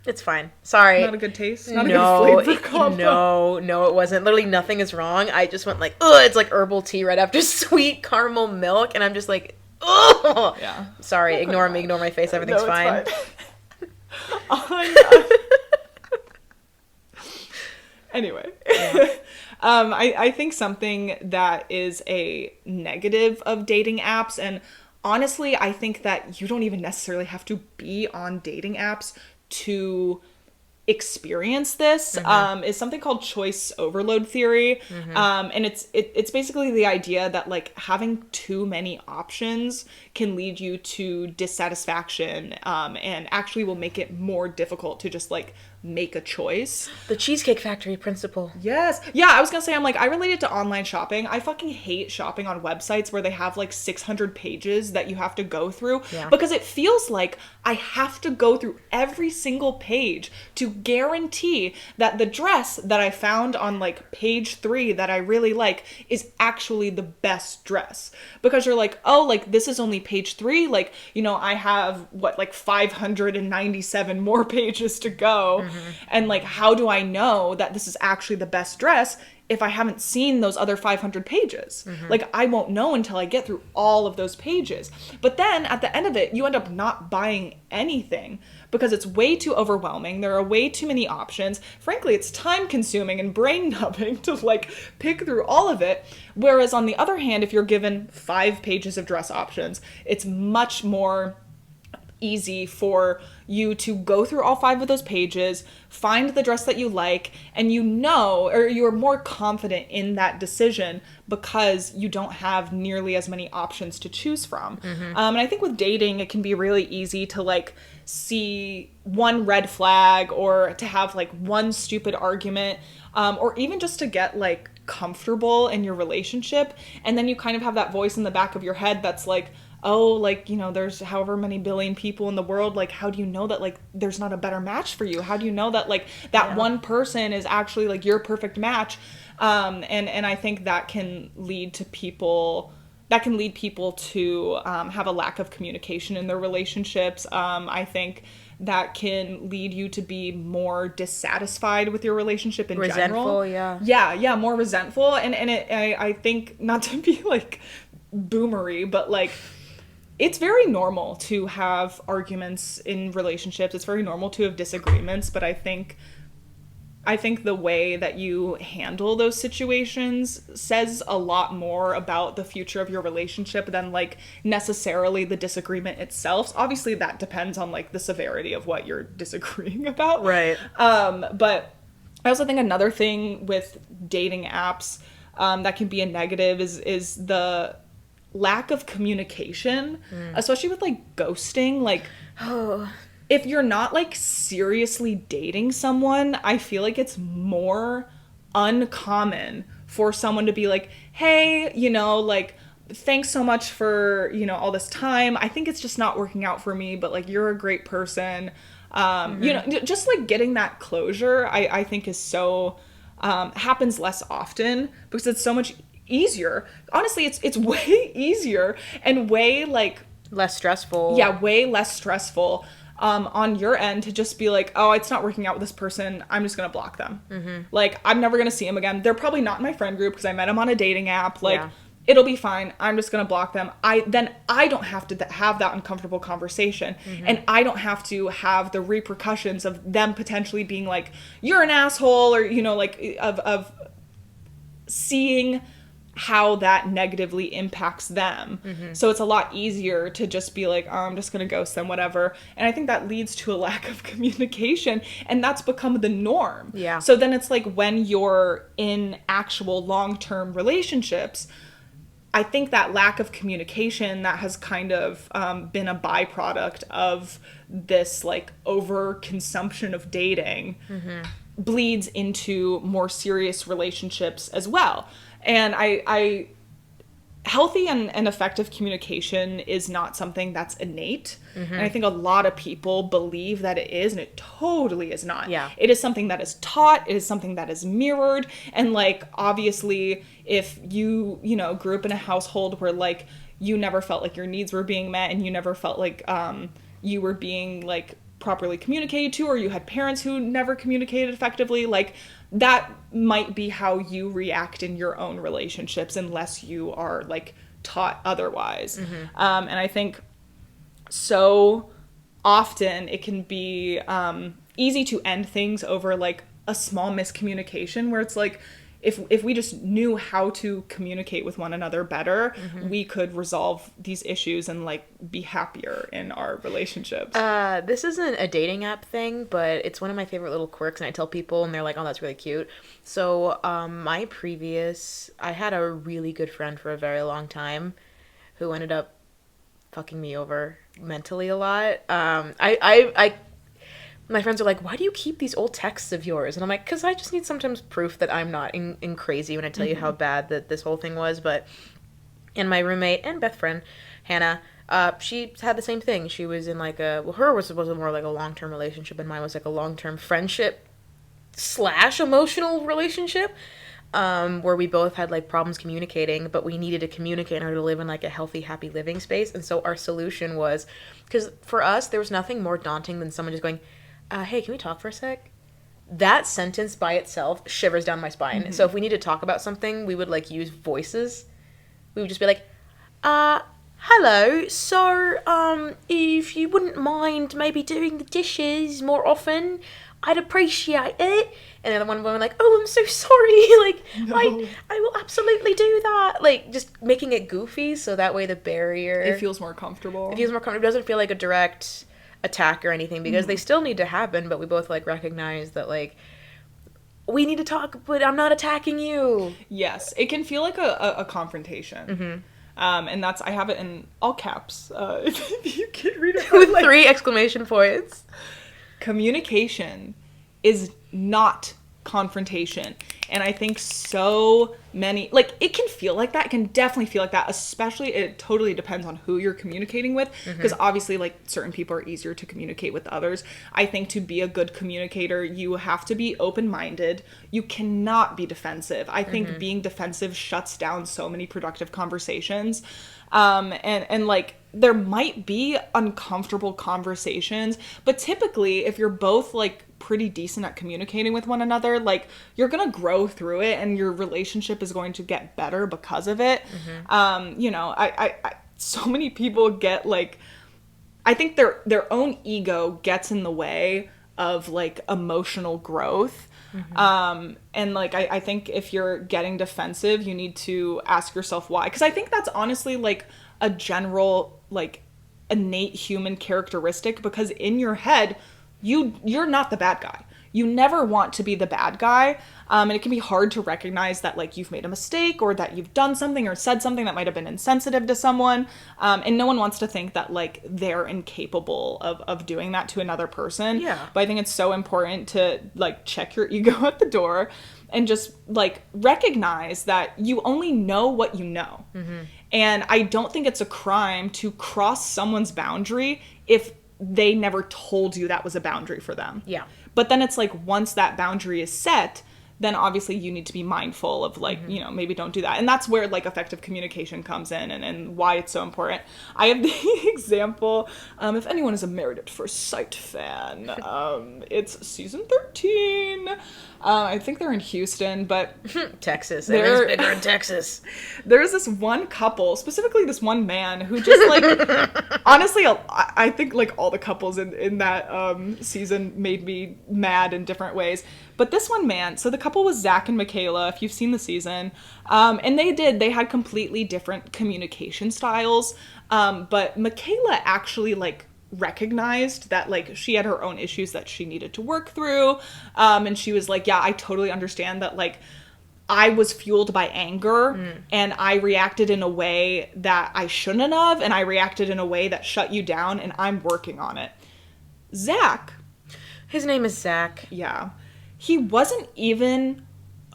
It's fine. Sorry. Not a good taste? Not a good flavor combo? No, it wasn't. Literally nothing is wrong. I just went like, ugh, it's like herbal tea right after sweet caramel milk, and I'm just like, ugh. Yeah. Sorry, ignore me, ignore my face, everything's fine. Anyway. Yeah. I think something that is a negative of dating apps, and honestly, I think that you don't even necessarily have to be on dating apps to experience this, is something called choice overload theory. And it's basically the idea that, like, having too many options can lead you to dissatisfaction, and actually will make it more difficult to just, like, make a choice. The Cheesecake Factory principle. Yes. Yeah, I was gonna say, I'm like, I relate it to online shopping. I fucking hate shopping on websites where they have, like, 600 pages that you have to go through. Yeah. Because it feels like I have to go through every single page to guarantee that the dress that I found on, like, page 3 that I really like is actually the best dress. Because you're like, oh, like, this is only page 3. Like, you know, I have, what, like, 597 more pages to go. And, like, how do I know that this is actually the best dress if I haven't seen those other 500 pages? Like, I won't know until I get through all of those pages. But then at the end of it, you end up not buying anything because it's way too overwhelming. There are way too many options. Frankly, it's time consuming and brain numbing to, like, pick through all of it. Whereas on the other hand, if you're given 5 pages of dress options, it's much more easy for you to go through all 5 of those pages, find the dress that you like, and you know, or you're more confident in that decision because you don't have nearly as many options to choose from. And I think with dating, it can be really easy to, like, see one red flag or to have, like, one stupid argument, or even just to get, like, comfortable in your relationship, and then you kind of have that voice in the back of your head that's like, oh, like, you know, there's however many billion people in the world, like, how do you know that, like, there's not a better match for you? How do you know that, like, that one person is actually, like, your perfect match? And I think that can lead people to have a lack of communication in their relationships. I think that can lead you to be more dissatisfied with your relationship in general. Resentful, yeah. Yeah, more resentful. I think, not to be, like, boomery, but, like, it's very normal to have arguments in relationships. It's very normal to have disagreements, but I think the way that you handle those situations says a lot more about the future of your relationship than, like, necessarily the disagreement itself. Obviously, that depends on, like, the severity of what you're disagreeing about. Right. But I also think another thing with dating apps that can be a negative is the lack of communication, especially with, like, ghosting. Like, if you're not, like, seriously dating someone, I feel like it's more uncommon for someone to be like, hey, you know, like, thanks so much for, you know, all this time. I think it's just not working out for me, but, like, you're a great person. You know, just, like, getting that closure, I think is so, happens less often because it's so much easier. Honestly, it's way easier and way, like, less stressful. Yeah, way less stressful on your end to just be like, oh, it's not working out with this person, I'm just gonna block them. Like, I'm never gonna see them again. They're probably not in my friend group because I met them on a dating app. Like, it'll be fine. I'm just gonna block them. I don't have to have that uncomfortable conversation, and I don't have to have the repercussions of them potentially being like, you're an asshole, or, you know, like, of seeing how that negatively impacts them. So it's a lot easier to just be like, oh, I'm just gonna ghost them, whatever. And I think that leads to a lack of communication, and that's become the norm. Yeah. So then it's like, when you're in actual long-term relationships, I think that lack of communication that has kind of been a byproduct of this, like, overconsumption of dating bleeds into more serious relationships as well. And I healthy and effective communication is not something that's innate. And I think a lot of people believe that it is, and it totally is not. Yeah. It is something that is taught. It is something that is mirrored. And, like, obviously, if you know, grew up in a household where, like, you never felt like your needs were being met, and you never felt like you were being, like, properly communicated to, or you had parents who never communicated effectively, like, that might be how you react in your own relationships unless you are, like, taught otherwise. And I think so often it can be easy to end things over, like, a small miscommunication where it's like, if we just knew how to communicate with one another better, we could resolve these issues and, like, be happier in our relationships. This isn't a dating app thing, but it's one of my favorite little quirks, and I tell people, and they're like, oh, that's really cute. So, I had a really good friend for a very long time who ended up fucking me over mentally a lot. My friends are like, why do you keep these old texts of yours? And I'm like, because I just need sometimes proof that I'm not in crazy when I tell you how bad that this whole thing was. And my roommate and best friend, Hannah, she had the same thing. She was in, like, hers was more like a long-term relationship, and mine was like a long-term friendship / emotional relationship, where we both had, like, problems communicating, but we needed to communicate in order to live in, like, a healthy, happy living space. And so our solution was, because for us, there was nothing more daunting than someone just going, hey, can we talk for a sec? That sentence by itself shivers down my spine. So if we need to talk about something, we would, like, use voices. We would just be like, hello, so, if you wouldn't mind maybe doing the dishes more often, I'd appreciate it. And then the one woman, like, oh, I'm so sorry, like, no. I will absolutely do that. Like, just making it goofy, so that way the barrier... It feels more comfortable. It doesn't feel like a direct attack or anything, because they still need to happen, but we both, like, recognize that, like, we need to talk, but I'm not attacking you. Yes, it can feel like a confrontation. And that's, I have it in all caps, if you can read it. With, like, 3 exclamation points. Communication is not confrontation. And I think so many, like, it can feel like that. It can definitely feel like that, especially it totally depends on who you're communicating with, because obviously, like, certain people are easier to communicate with others. I think to be a good communicator, you have to be open-minded. You cannot be defensive. I think being defensive shuts down so many productive conversations. And like, there might be uncomfortable conversations, but typically if you're both like pretty decent at communicating with one another, like, you're gonna grow through it and your relationship is going to get better because of it. You know, I so many people get like, I think their own ego gets in the way of like emotional growth. And like, I think if you're getting defensive, you need to ask yourself why. Because I think that's honestly like a general, like, innate human characteristic, because in your head, you're not the bad guy. You never want to be the bad guy. And it can be hard to recognize that, like, you've made a mistake or that you've done something or said something that might have been insensitive to someone. And no one wants to think that, like, they're incapable of doing that to another person. Yeah. But I think it's so important to, like, check your ego at the door and just, like, recognize that you only know what you know. And I don't think it's a crime to cross someone's boundary if they never told you that was a boundary for them. Yeah. But then it's like, once that boundary is set, then obviously you need to be mindful of, like, you know, maybe don't do that. And that's where, like, effective communication comes in and why it's so important. I have the example, if anyone is a Married at First Sight fan, it's season 13. I think they're in Houston, but... Texas. Everything's bigger in Texas. There's this one couple, specifically this one man, who just, like... honestly, I think, like, all the couples in that season made me mad in different ways. But this one man, so the couple was Zach and Michaela, if you've seen the season. And they had completely different communication styles. But Michaela actually, like, recognized that, like, she had her own issues that she needed to work through. And she was like, yeah, I totally understand that, like, I was fueled by anger and I reacted in a way that I shouldn't have. And I reacted in a way that shut you down, and I'm working on it. Zach. His name is Zach. Yeah. He wasn't even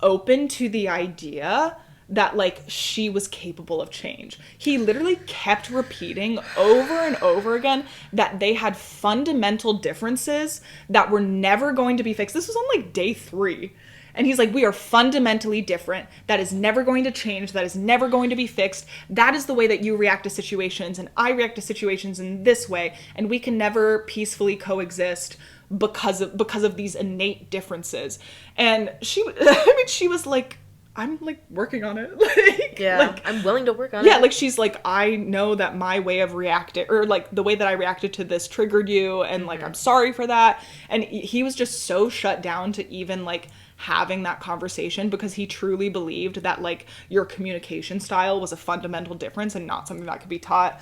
open to the idea that, like, she was capable of change. He literally kept repeating over and over again that they had fundamental differences that were never going to be fixed. This was on, like, day 3. And he's like, we are fundamentally different. That is never going to change. That is never going to be fixed. That is the way that you react to situations, and I react to situations in this way. And we can never peacefully coexist because of these innate differences. And she was like, I'm, like, working on it. Like, yeah, like, I'm willing to work on it. Yeah, like, she's like, I know that my way of reacting, or, like, the way that I reacted to this triggered you, and, like, I'm sorry for that. And he was just so shut down to even, like, having that conversation, because he truly believed that, like, your communication style was a fundamental difference and not something that could be taught.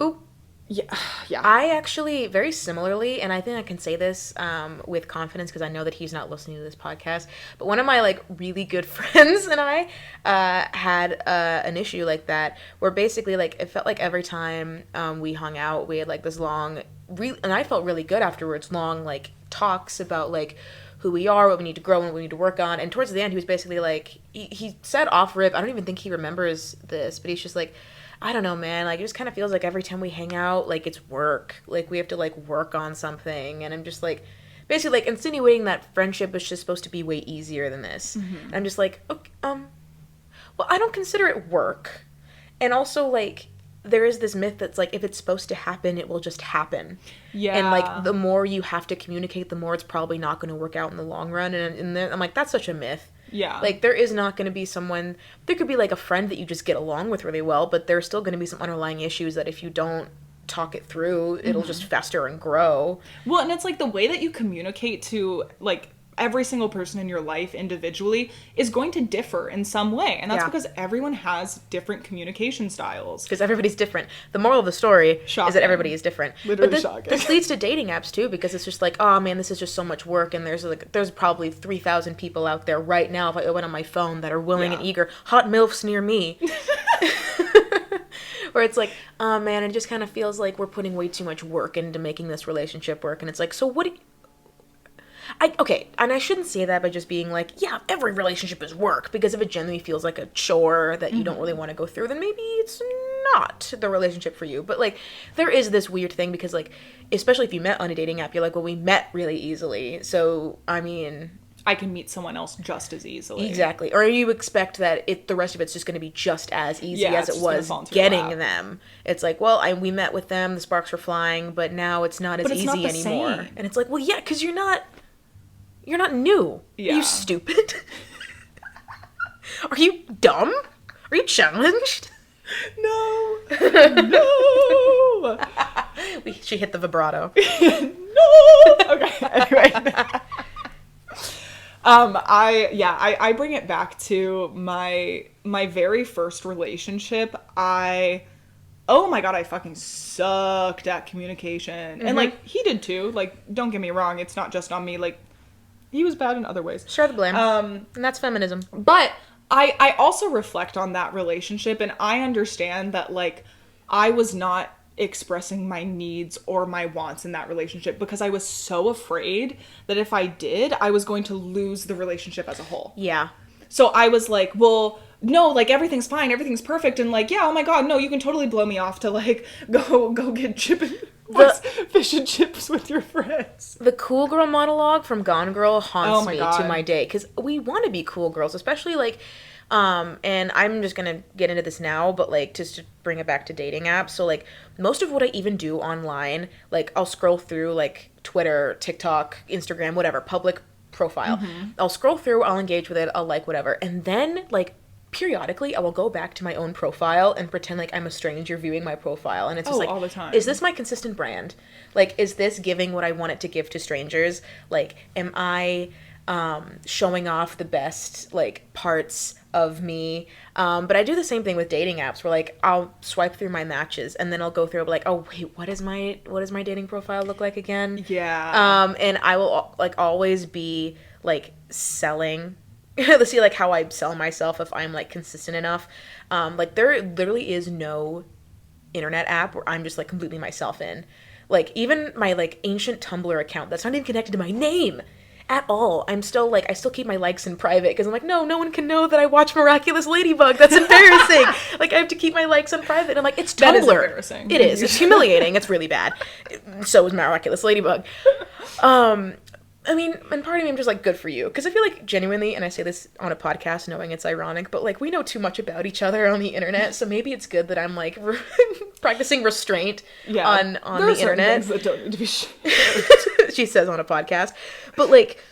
Ooh. Yeah. I actually, very similarly, and I think I can say this with confidence because I know that he's not listening to this podcast, but one of my, like, really good friends and I had an issue like that, where basically, like, it felt like every time we hung out, we had, like, this long, and I felt really good afterwards, long, like, talks about, like, who we are, what we need to grow, and what we need to work on. And towards the end, he was basically like, he said off rip, I don't even think he remembers this, but he's just like, I don't know, man, like, it just kind of feels like every time we hang out, like, it's work. Like, we have to, like, work on something. And I'm just, like, basically, like, insinuating that friendship is just supposed to be way easier than this. And I'm just like, okay, well, I don't consider it work. And also, like, there is this myth that's, like, if it's supposed to happen, it will just happen. Yeah. And, like, the more you have to communicate, the more it's probably not going to work out in the long run. And then I'm like, that's such a myth. Yeah. Like, there is not going to be someone... There could be, like, a friend that you just get along with really well, but there's still going to be some underlying issues that if you don't talk it through, it'll just fester and grow. Well, and it's, like, the way that you communicate to, like, every single person in your life individually is going to differ in some way. And that's because everyone has different communication styles. Because everybody's different. The moral of the story is that everybody is different. Literally but shocking. This leads to dating apps, too, because it's just like, oh, man, this is just so much work. And there's probably 3,000 people out there right now, if I open on my phone, that are willing and eager. Hot MILFs near me. Where it's like, oh, man, it just kind of feels like we're putting way too much work into making this relationship work. And it's like, so what do you... Okay, and I shouldn't say that by just being like, yeah, every relationship is work, because if it genuinely feels like a chore that you don't really want to go through, then maybe it's not the relationship for you. But, like, there is this weird thing because, like, especially if you met on a dating app, you're like, well, we met really easily, so, I mean... I can meet someone else just as easily. Exactly. Or you expect that the rest of it's just going to be just as easy as it was getting them. It's like, well, we met with them, the sparks were flying, but now it's not as easy anymore. Same. And it's like, well, yeah, because you're not new. Yeah. Are you stupid? Are you dumb? Are you challenged? No. No. She hit the vibrato. No. Okay. Anyway. I bring it back to my very first relationship. Oh my god, I fucking sucked at communication. And, like, he did too. Like, don't get me wrong, it's not just on me. Like, he was bad in other ways. Share the blame. And that's feminism. But I also reflect on that relationship, and I understand that, like, I was not expressing my needs or my wants in that relationship because I was so afraid that if I did, I was going to lose the relationship as a whole. Yeah. So I was like, well, no, like, everything's fine, everything's perfect, and, like, yeah, oh my god, no, you can totally blow me off to, like, go get fish and chips with your friends. The cool girl monologue from Gone Girl haunts me to my day, because we want to be cool girls, especially, like, and I'm just gonna get into this now, but, like, just to bring it back to dating apps. So, like, most of what I even do online, like, I'll scroll through, like, Twitter, TikTok, Instagram, whatever, public profile. I'll scroll through, I'll engage with it, I'll like whatever. And then, like, periodically I will go back to my own profile and pretend like I'm a stranger viewing my profile. And it's just like, all the time. Is this my consistent brand? Like, is this giving what I want it to give to strangers? Like, am I showing off the best, like, parts of me? But I do the same thing with dating apps where, like, I'll swipe through my matches and then I'll go through, like, oh wait, what does my dating profile look like again? Yeah. And I will, like, always be, like, selling to see, like, how I sell myself if I'm, like, consistent enough. Like, there literally is no internet app where I'm just, like, completely myself in. Like, even my, like, ancient Tumblr account that's not even connected to my name at all, I'm still, like, I still keep my likes in private because I'm like, no one can know that I watch Miraculous Ladybug. That's embarrassing. Like, I have to keep my likes on private. I'm like, it's Tumblr. That is embarrassing. It is. It's humiliating. It's really bad. So is Miraculous Ladybug. I mean, and part of me, I'm just like, good for you. Because I feel like, genuinely, and I say this on a podcast knowing it's ironic, but, like, we know too much about each other on the internet, so maybe it's good that I'm, like, practicing restraint on the internet. Things that don't need to be she says on a podcast. But, like,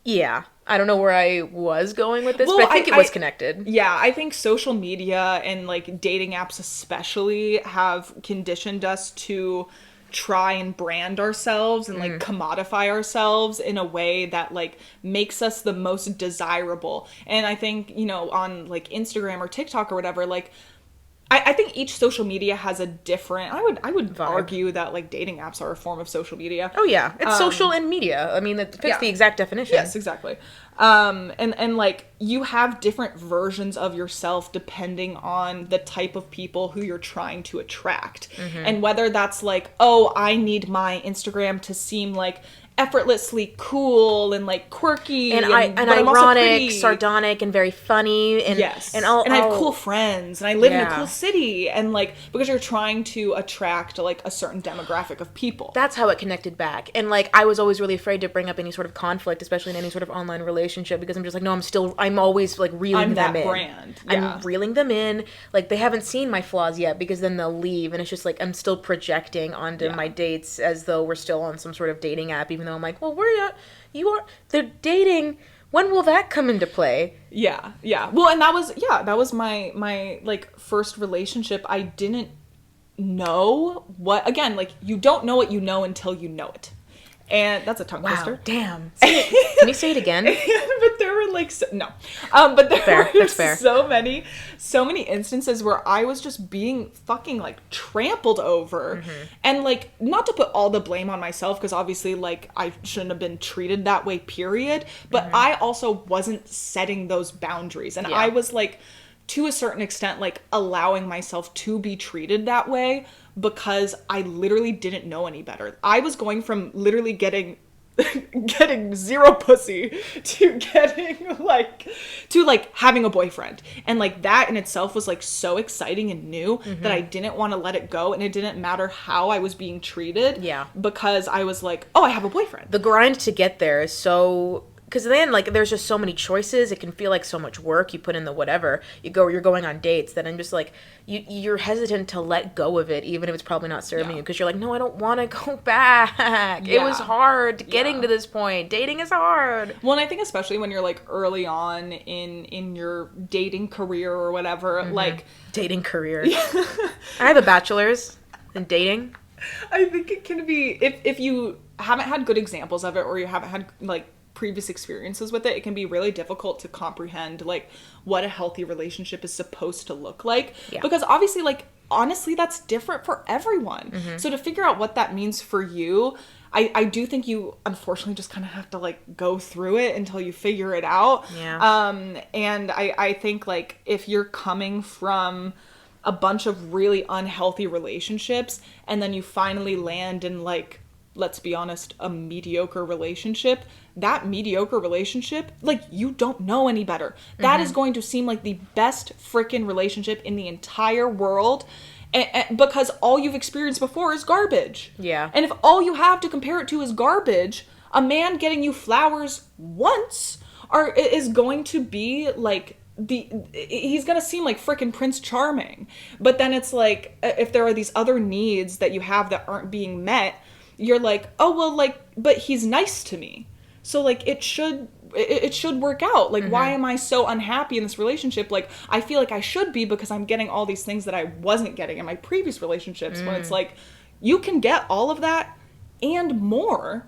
yeah. I don't know where I was going with this, but I think it was connected. Yeah, I think social media and, like, dating apps especially have conditioned us to try and brand ourselves and, like, commodify ourselves in a way that, like, makes us the most desirable. And I think, you know, on, like, Instagram or TikTok or whatever, like, I think each social media has a different, I would argue that, like, dating apps are a form of social media. Oh yeah, it's social and media. I mean, it fits the exact definition. Yes, exactly. And like, you have different versions of yourself depending on the type of people who you're trying to attract. And whether that's like, oh, I need my Instagram to seem, like, effortlessly cool and, like, quirky and ironic, sardonic, and very funny, and yes, and I have cool friends, and I live in a cool city, and, like, because you're trying to attract, like, a certain demographic of people. That's how it connected back. And, like, I was always really afraid to bring up any sort of conflict, especially in any sort of online relationship, because I'm just like, no, I'm always, like, reeling them in. I'm that brand. Yeah. I'm reeling them in. Like, they haven't seen my flaws yet, because then they'll leave, and it's just like I'm still projecting onto my dates as though we're still on some sort of dating app, even though I'm like, well, they're dating. When will that come into play? Yeah. Well, and that was my like, first relationship. I didn't know what, again, like, you don't know what you know until you know it. And that's a tongue twister. Wow, damn. Can you say it again? But there were, like, but there were so many instances where I was just being fucking, like, trampled over. And, like, not to put all the blame on myself, because obviously, like, I shouldn't have been treated that way, period. But I also wasn't setting those boundaries. And I was, like, to a certain extent, like, allowing myself to be treated that way because I literally didn't know any better. I was going from literally getting getting zero pussy to getting like having a boyfriend, and like that in itself was like so exciting and new that I didn't want to let it go, and it didn't matter how I was being treated, because I was like, oh, I have a boyfriend. The grind to get there is so, because then like there's just so many choices. It can feel like so much work. You put in the whatever, you're going on dates, that I'm just like, you're hesitant to let go of it, even if it's probably not serving you, because you're like, no, I don't want to go back. It was hard getting to this point. Dating is hard. Well, and I think especially when you're like early on in your dating career or whatever, like dating career. I have a bachelor's in dating. I think it can be, if you haven't had good examples of it, or you haven't had like previous experiences with it, it can be really difficult to comprehend like what a healthy relationship is supposed to look like, because obviously, like, honestly, that's different for everyone. So to figure out what that means for you, I do think you unfortunately just kind of have to like go through it until you figure it out. And I think like if you're coming from a bunch of really unhealthy relationships and then you finally land in, like, let's be honest, a mediocre relationship, that mediocre relationship, like, you don't know any better. That is going to seem like the best freaking relationship in the entire world, because all you've experienced before is garbage. And if all you have to compare it to is garbage, a man getting you flowers once is going to be like, he's gonna seem like frickin' Prince Charming. But then it's like, if there are these other needs that you have that aren't being met, you're like, oh, well, like, but he's nice to me, so like it should work out. Like, why am I so unhappy in this relationship? Like, I feel like I should be, because I'm getting all these things that I wasn't getting in my previous relationships. When it's like, you can get all of that and more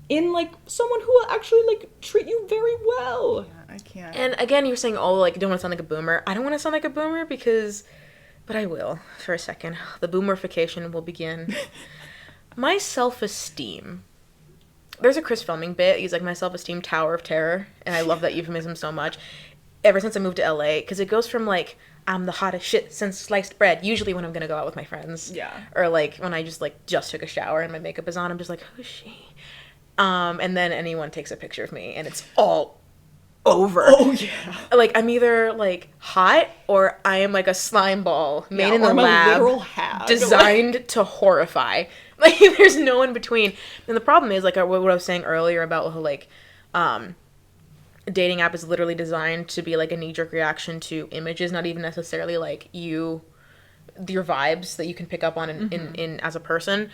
in like someone who will actually like treat you very well. I can't. And again, you're saying, oh, like, you don't want to sound like a boomer. I don't want to sound like a boomer, but I will for a second. The boomerification will begin. My self-esteem. There's a Chris Fleming bit. He's like, my self-esteem tower of terror. And I love that euphemism so much. Ever since I moved to LA. Because it goes from like, I'm the hottest shit since sliced bread. Usually when I'm going to go out with my friends. Or like when I just took a shower and my makeup is on. I'm just like, who's she? And then anyone takes a picture of me. And it's all over. Oh, yeah. Like, I'm either like hot, or I am like a slime ball made in the lab. Literal hag. Designed to horrify. Like, there's no in between. And the problem is, like, what I was saying earlier about how, like, a dating app is literally designed to be, like, a knee-jerk reaction to images, not even necessarily, like, your vibes that you can pick up on in as a person.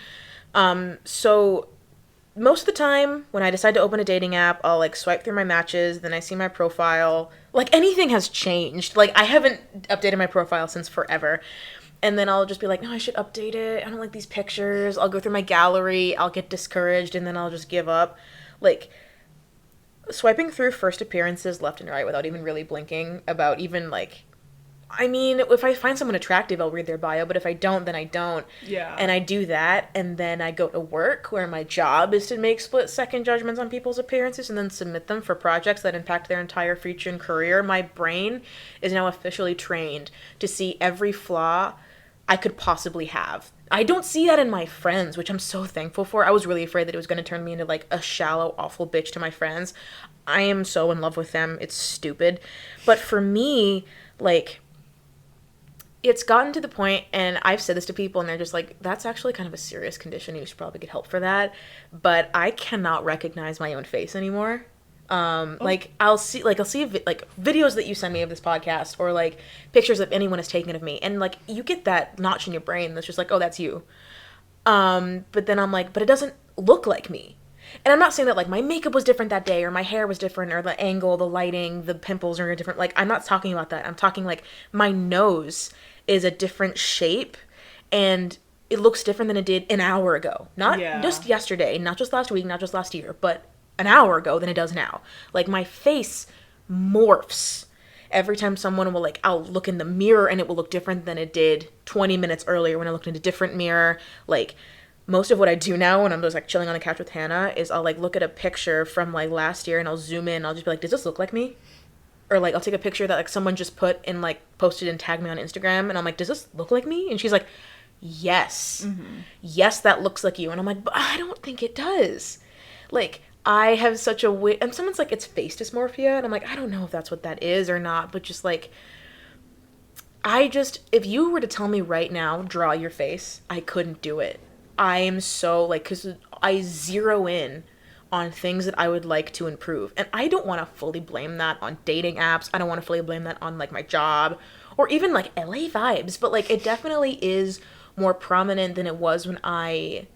So most of the time, when I decide to open a dating app, I'll, like, swipe through my matches, then I see my profile. Like, anything has changed. Like, I haven't updated my profile since forever. And then I'll just be like, no, I should update it. I don't like these pictures. I'll go through my gallery. I'll get discouraged, and then I'll just give up. Like, swiping through first appearances left and right without even really blinking about even, like, I mean, if I find someone attractive, I'll read their bio, but if I don't, then I don't. And I do that, and then I go to work, where my job is to make split-second judgments on people's appearances and then submit them for projects that impact their entire future and career. My brain is now officially trained to see every flaw I could possibly have. I don't see that in my friends, which I'm so thankful for. I was really afraid that it was going to turn me into like a shallow, awful bitch to my friends. I am so in love with them. It's stupid. But for me, like, it's gotten to the point, and I've said this to people, and they're just like, that's actually kind of a serious condition. You should probably get help for that. But I cannot recognize my own face anymore. Like, I'll see videos that you send me of this podcast, or like pictures that anyone has taken of me, and like you get that notch in your brain that's just like, oh, that's you. But then I'm like, but it doesn't look like me. And I'm not saying that like my makeup was different that day, or my hair was different, or the angle, the lighting, the pimples are different. Like, I'm not talking about that. I'm talking like my nose is a different shape, and it looks different than it did an hour ago. Not just yesterday, not just last week, not just last year, but an hour ago than it does now. Like, my face morphs every time someone will, like, I'll look in the mirror and it will look different than it did 20 minutes earlier when I looked in a different mirror. Like, most of what I do now when I'm just like chilling on the couch with Hannah is I'll like look at a picture from like last year and I'll zoom in and I'll just be like, does this look like me? Or like I'll take a picture that like someone just put and like posted and tagged me on Instagram, and I'm like, does this look like me? And she's like, yes. Yes, that looks like you. And I'm like, but I don't think it does. Like, I have such a and someone's like, it's face dysmorphia, and I'm like, I don't know if that's what that is or not, but just like, if you were to tell me right now, draw your face, I couldn't do it. I am so like, because I zero in on things that I would like to improve, and I don't want to fully blame that on dating apps. I don't want to fully blame that on like my job or even like LA vibes, but like it definitely is more prominent than it was when I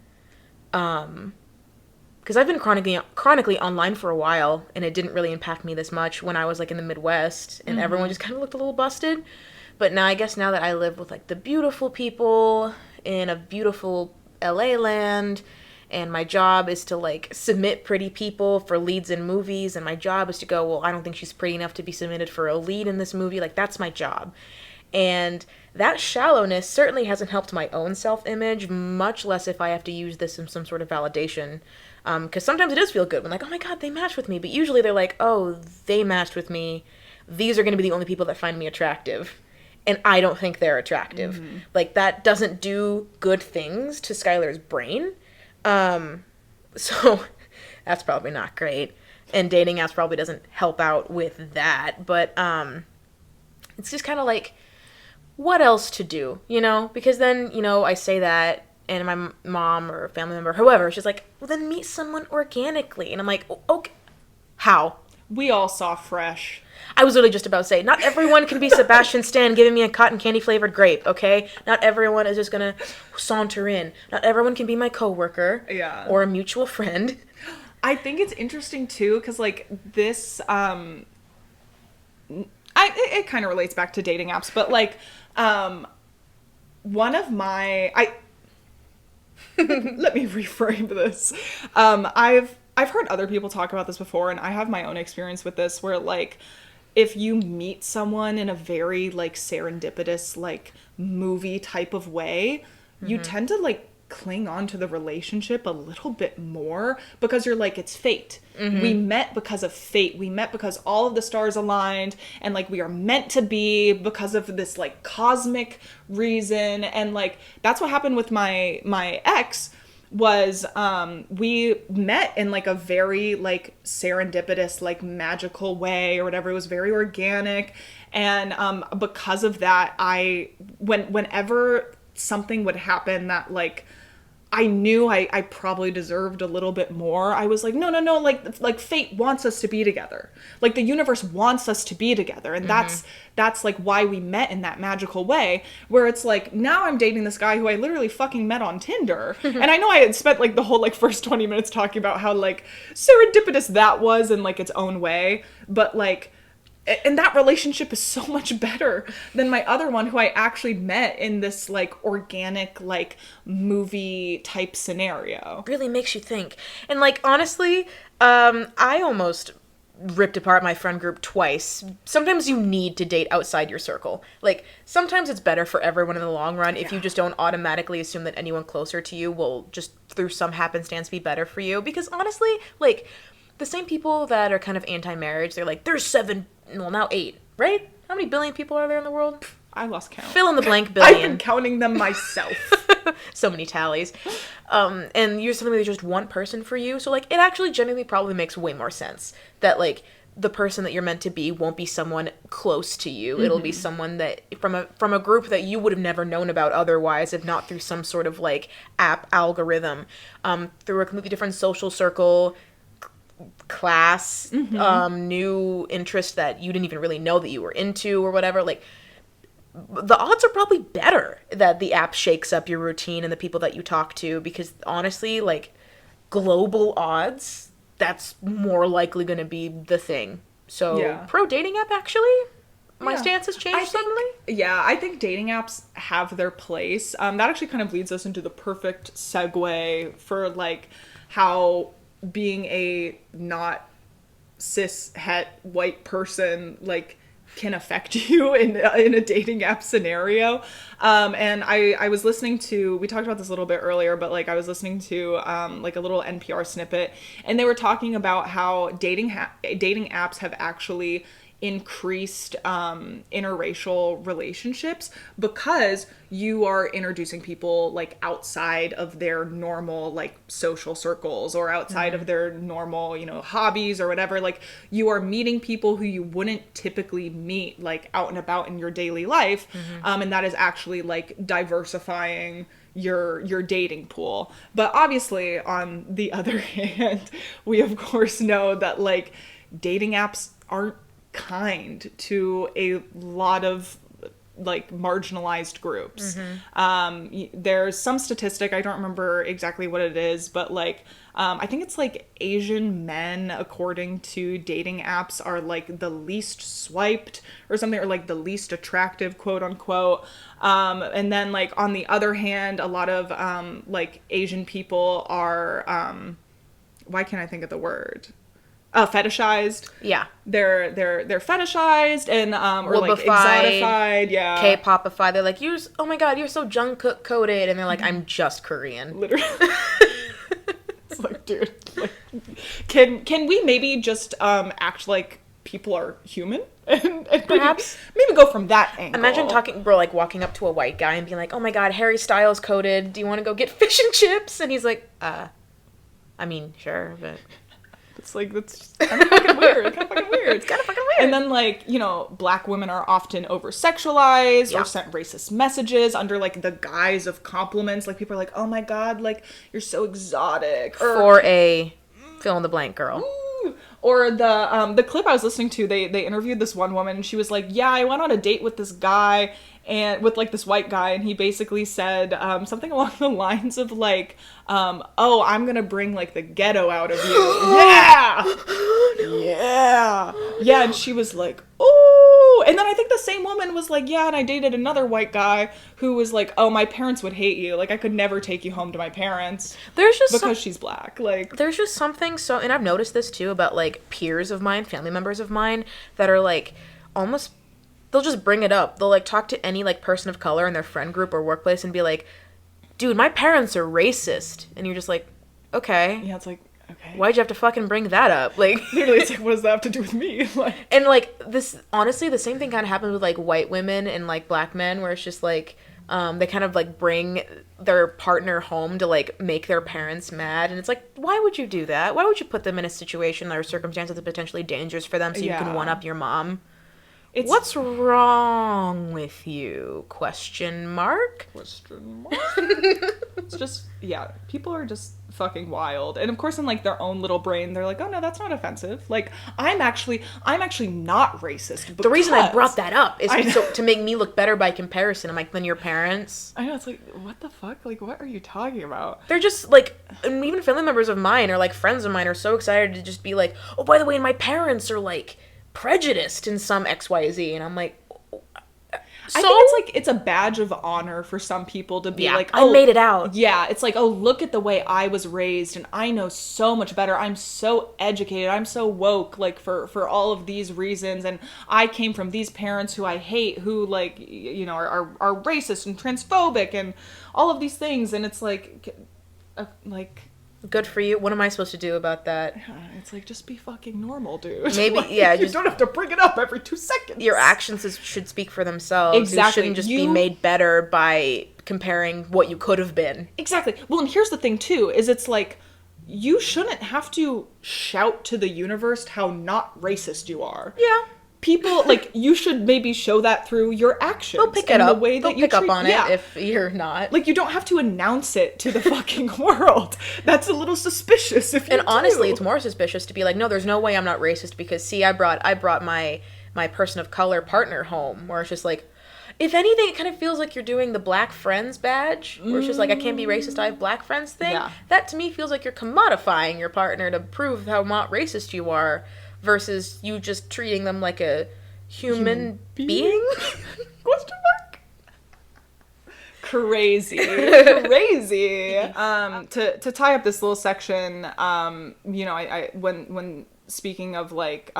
because I've been chronically online for a while, and it didn't really impact me this much when I was like in the Midwest, and everyone just kind of looked a little busted. But now I guess now that I live with like the beautiful people in a beautiful LA land, and my job is to like submit pretty people for leads in movies, and my job is to go, well, I don't think she's pretty enough to be submitted for a lead in this movie. Like, that's my job. And that shallowness certainly hasn't helped my own self-image, much less if I have to use this in some sort of validation. Because sometimes it does feel good when like, oh my god, they matched with me. But usually they're like, oh, they matched with me. These are going to be the only people that find me attractive. And I don't think they're attractive. Mm-hmm. Like, that doesn't do good things to Skylar's brain. So that's probably not great. And dating apps probably doesn't help out with that. But it's just kind of like, what else to do, you know? Because then, you know, I say that, and my mom or family member, whoever, she's like, well, then meet someone organically. And I'm like, okay, how? We all saw Fresh. I was literally just about to say, not everyone can be Sebastian Stan giving me a cotton candy flavored grape, okay? Not everyone is just gonna saunter in. Not everyone can be my coworker. Yeah. Or a mutual friend. I think it's interesting, too, because, like, this, it kind of relates back to dating apps, but, like, one of my, let me reframe this. I've heard other people talk about this before, and I have my own experience with this, where, like, if you meet someone in a very, like, serendipitous, like, movie type of way, you tend to, like, cling on to the relationship a little bit more because you're like, it's fate. We met because of fate. We met because all of the stars aligned, and, like, we are meant to be because of this, like, cosmic reason. And, like, that's what happened with my ex. Was we met in like a very like serendipitous, like magical way or whatever. It was very organic, and because of that, whenever something would happen that like I knew I probably deserved a little bit more, I was like, no, like fate wants us to be together. Like, the universe wants us to be together. And that's like why we met in that magical way, where it's like, now I'm dating this guy who I literally fucking met on Tinder. And I know I had spent like the whole like first 20 minutes talking about how like serendipitous that was in like its own way. But like, and that relationship is so much better than my other one, who I actually met in this like organic, like movie type scenario. Really makes you think. And like, honestly, I almost ripped apart my friend group twice. Sometimes you need to date outside your circle. Like, sometimes it's better for everyone in the long run if you just don't automatically assume that anyone closer to you will just through some happenstance be better for you. Because honestly, like, the same people that are kind of anti-marriage, they're like, there's 8, right? How many billion people are there in the world? I lost count. Fill in the blank billion. I've been counting them myself. So many tallies. And you're something that's just one person for you. So, like, it actually genuinely probably makes way more sense that, like, the person that you're meant to be won't be someone close to you. It'll be someone that from a group that you would have never known about otherwise, if not through some sort of, like, app algorithm, through a completely different social circle, class, new interest that you didn't even really know that you were into or whatever. Like, the odds are probably better that the app shakes up your routine and the people that you talk to, because honestly, like, global odds, that's more likely going to be the thing. So pro dating app, actually, my stance has changed suddenly. Yeah, I think dating apps have their place. That actually kind of leads us into the perfect segue for like how being a not cis het white person like can affect you in a dating app scenario. And I was listening to, we talked about this a little bit earlier, but like I was listening to like a little NPR snippet, and they were talking about how dating apps have actually increased interracial relationships, because you are introducing people like outside of their normal like social circles, or outside of their normal, you know, hobbies or whatever. Like, you are meeting people who you wouldn't typically meet like out and about in your daily life. And that is actually like diversifying your dating pool. But obviously, on the other hand, we of course know that like dating apps aren't kind to a lot of like marginalized groups. There's some statistic, I don't remember exactly what it is, but like I think it's like Asian men, according to dating apps, are like the least swiped or something, or like the least attractive, quote unquote. And then like on the other hand, a lot of like Asian people are why can't I think of the word? Fetishized. Yeah. They're fetishized and or like Whoopified, exotified, yeah. K-popified. They're like, oh my god, you're so Jungkook coded, and they're like, I'm just Korean. Literally. It's like, dude, like, can we maybe just act like people are human and Perhaps maybe go from that angle. Imagine like walking up to a white guy and being like, oh my god, Harry Styles coded, do you want to go get fish and chips? And he's like, I mean, sure, but it's like, that's kind of fucking weird. It's kind of fucking weird. It's kind of fucking weird. And then, like, you know, black women are often over-sexualized or sent racist messages under, like, the guise of compliments. Like, people are like, oh my god, like, you're so exotic. Or, for a fill-in-the-blank girl. Or the clip I was listening to, they interviewed this one woman, and she was like, yeah, I went on a date with this guy, and with like this white guy, and he basically said something along the lines of like, oh, I'm gonna bring like the ghetto out of you. Yeah! Yeah! And she was like, oh! And then I think the same woman was like, yeah, and I dated another white guy who was like, oh, my parents would hate you. Like, I could never take you home to my parents. There's just because she's black. Like, there's just something so, and I've noticed this too about like peers of mine, family members of mine, that are like almost, they'll just bring it up. They'll like talk to any like person of color in their friend group or workplace and be like, dude, my parents are racist. And you're just like, okay. Yeah, it's like, okay. Why'd you have to fucking bring that up? Like, literally, it's like, what does that have to do with me? Like, and like this, honestly, the same thing kind of happens with like white women and like black men, where it's just like, they kind of like bring their partner home to like make their parents mad, and it's like, why would you do that? Why would you put them in a situation or circumstance that's potentially dangerous for them so you can one up your mom? What's wrong with you? Question mark. It's just, yeah, people are just fucking wild. And of course, in like their own little brain, they're like, oh no, that's not offensive. Like, I'm actually not racist. The reason I brought that up is so to make me look better by comparison. I'm like, than your parents. I know, it's like, what the fuck? Like, what are you talking about? They're just like, and even family members of mine or like friends of mine are so excited to just be like, oh, by the way, my parents are like prejudiced in some XYZ, and I'm like, so? I think it's like, it's a badge of honor for some people to be like, oh, I made it out. Yeah, it's like, oh, look at the way I was raised, and I know so much better. I'm so educated. I'm so woke, like, for all of these reasons, and I came from these parents who I hate, who, like, you know, are racist and transphobic and all of these things, and it's like, good for you. What am I supposed to do about that? It's like, just be fucking normal, dude. Maybe, like, yeah. You don't have to bring it up every 2 seconds. Your actions should speak for themselves. Exactly. You shouldn't just be made better by comparing what you could have been. Exactly. Well, and here's the thing, too, is it's like, you shouldn't have to shout to the universe how not racist you are. Yeah. People, like, you should maybe show that through your actions. They'll pick it up. The way that They'll pick up on it if you're not. Like, you don't have to announce it to the fucking world. That's a little suspicious if you And honestly, it's more suspicious to be like, no, there's no way I'm not racist because, see, I brought my person of color partner home, where it's just like, if anything, it kind of feels like you're doing the black friends badge, where it's just like, I can't be racist, I have black friends thing. Yeah. That, to me, feels like you're commodifying your partner to prove how not racist you are, versus you just treating them like a human being? Question mark? Crazy. To tie up this little section, you know, I when speaking of like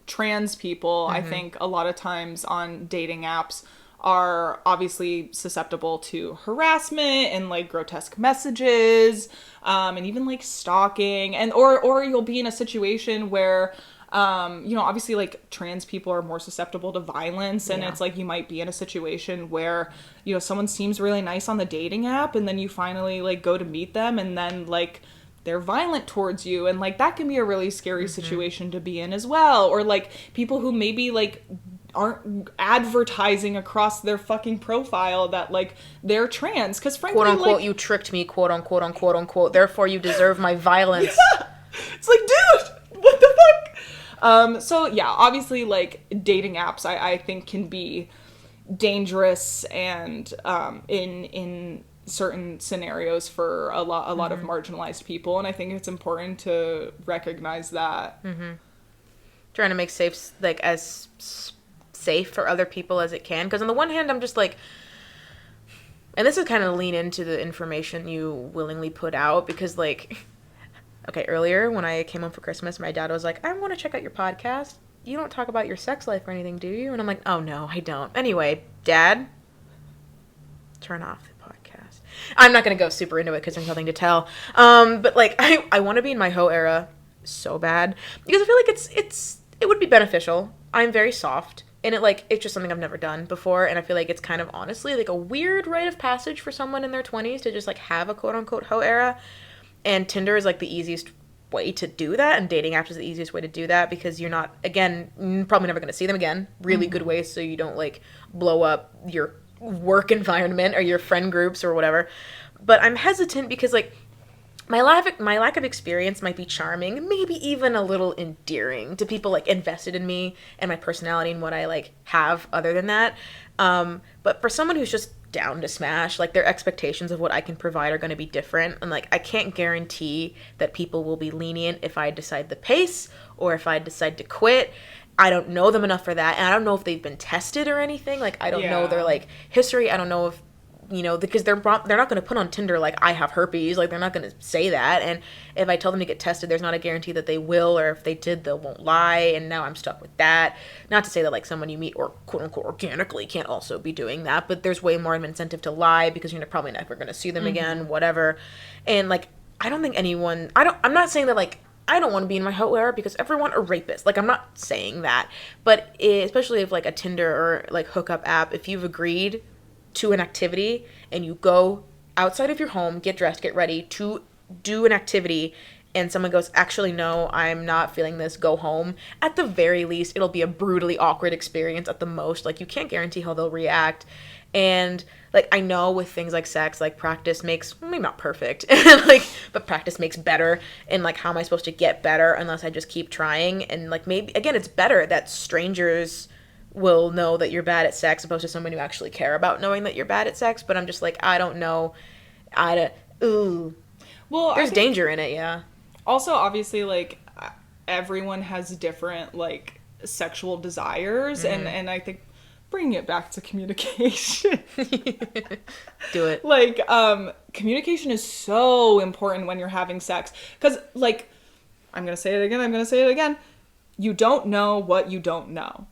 trans people, I think a lot of times on dating apps are obviously susceptible to harassment and like grotesque messages, and even like stalking, and or you'll be in a situation where Obviously, like, trans people are more susceptible to violence, and it's like you might be in a situation where, someone seems really nice on the dating app, and then you finally, like, go to meet them, and then, like, they're violent towards you, and, like, that can be a really scary situation to be in as well. Or, like, people who maybe, like, aren't advertising across their fucking profile that, like, they're trans, because frankly, quote unquote, like, you tricked me, quote unquote, unquote, therefore you deserve my violence. Yeah! It's like, dude, what the fuck? So yeah, obviously, like, dating apps I think can be dangerous and in certain scenarios for a lot of marginalized people, and I think it's important to recognize that. Trying to make safe, like, as safe for other people as it can, because on the one hand I'm just like, and this is kind of lean into the information you willingly put out, because, like, okay, earlier when I came home for Christmas, my dad was like, I want to check out your podcast. You don't talk about your sex life or anything, do you? And I'm like, oh no, I don't. Anyway, Dad, turn off the podcast. I'm not going to go super into it because there's nothing to tell. But, like, I want to be in my hoe era so bad, because I feel like it would be beneficial. I'm very soft. And it's just something I've never done before, and I feel like it's kind of honestly like a weird rite of passage for someone in their 20s to just, like, have a quote-unquote hoe era, and Tinder is, like, the easiest way to do that, and dating apps is the easiest way to do that, because you're not, again, probably never going to see them again. Really good ways so you don't, like, blow up your work environment or your friend groups or whatever. But I'm hesitant because, like, my lack of experience might be charming, maybe even a little endearing to people, like, invested in me and my personality and what I, like, have other than that. But for someone who's just down to smash, like, their expectations of what I can provide are going to be different. And, like, I can't guarantee that people will be lenient if I decide the pace or if I decide to quit. I don't know them enough for that. And I don't know if they've been tested or anything. Like, I don't know their, like, history. I don't know if, because they're not going to put on Tinder, like, I have herpes. Like, they're not going to say that. And if I tell them to get tested, there's not a guarantee that they will, or if they did, they won't lie. And now I'm stuck with that. Not to say that, like, someone you meet or quote unquote organically can't also be doing that, but there's way more of an incentive to lie because you're probably never going to see them again, whatever. And, like, I don't think anyone, I'm not saying that, like, I don't want to be in my hoe era because everyone a rapist. Like, I'm not saying that. But especially if, like, a Tinder or, like, hookup app, if you've agreed to an activity and you go outside of your home, get dressed, get ready to do an activity, and someone goes, actually, no, I'm not feeling this, go home. At the very least, it'll be a brutally awkward experience at the most. Like, you can't guarantee how they'll react. And, like, I know with things like sex, like, practice makes, maybe not perfect, like, but practice makes better. And, like, how am I supposed to get better unless I just keep trying? And, like, maybe, again, it's better that strangers will know that you're bad at sex opposed to someone who actually care about knowing that you're bad at sex. But I'm just like, I don't know. Well, there's danger in it, yeah. Also, obviously, like, everyone has different, like, sexual desires, and I think bringing it back to communication. Do it. Like, communication is so important when you're having sex. Because, like, I'm going to say it again. You don't know what you don't know.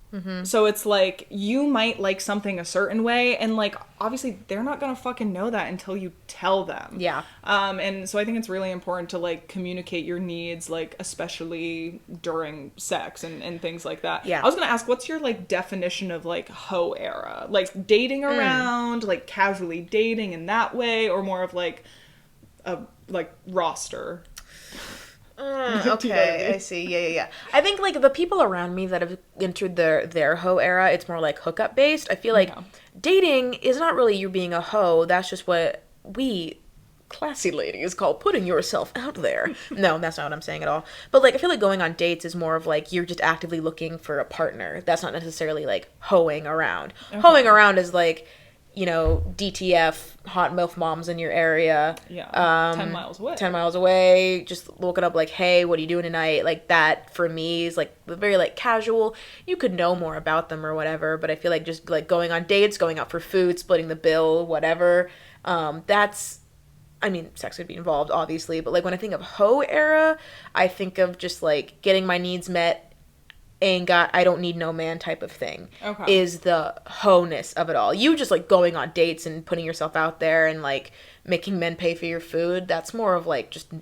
So it's like, you might like something a certain way, and, like, obviously they're not gonna fucking know that until you tell them. Yeah. And so I think it's really important to, like, communicate your needs, like, especially during sex and things like that. Yeah. I was gonna ask, what's your, like, definition of, like, hoe era? Like, dating around, like, casually dating in that way, or more of, like, a, like, roster? Okay, I see. Yeah. I think, like, the people around me that have entered their hoe era, it's more like hookup based. I feel like dating is not really you being a hoe. That's just what we classy ladies call putting yourself out there. No, that's not what I'm saying at all. But, like, I feel like going on dates is more of, like, you're just actively looking for a partner. That's not necessarily, like, hoeing around. Okay. Hoeing around is, like, DTF, hot MILF moms in your area. Yeah. 10 miles away. 10 miles away. Just looking up, like, hey, what are you doing tonight? Like, that, for me, is, like, very, like, casual. You could know more about them or whatever, but I feel like just, like, going on dates, going out for food, splitting the bill, whatever. That's, I mean, sex would be involved, obviously, but, like, when I think of hoe era, I think of just, like, getting my needs met, ain't got, I don't need no man type of thing. Okay. Is the hoe-ness of it all. You just, like, going on dates and putting yourself out there and, like, making men pay for your food. That's more of, like, just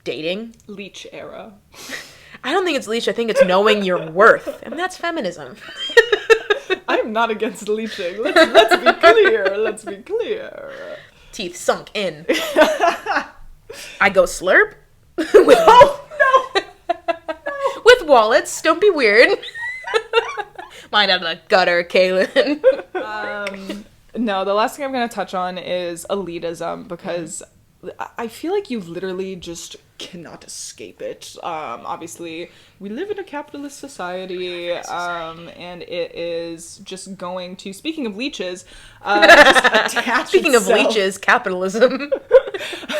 dating. Leech era. I don't think it's leech. I think it's knowing your worth. And that's feminism. I'm not against leeching. Let's be clear. Let's be clear. Teeth sunk in. I go slurp. Oh, no. With wallets. Don't be weird. Mine out of the gutter, Kaylynne. No, the last thing I'm going to touch on is elitism, because I feel like you literally just cannot escape it. Obviously, we live in a capitalist society, and it is just going to, speaking of leeches, just attach Speaking itself. of leeches, capitalism.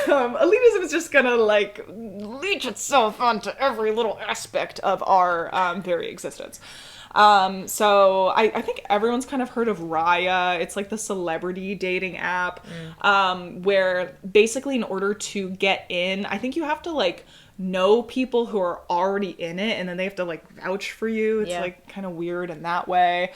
Elitism is just gonna, like, leech itself onto every little aspect of our very existence. So I think everyone's kind of heard of Raya. It's like the celebrity dating app, where basically in order to get in, I think you have to like know people who are already in it, and then they have to like vouch for you. It's like kind of weird in that way.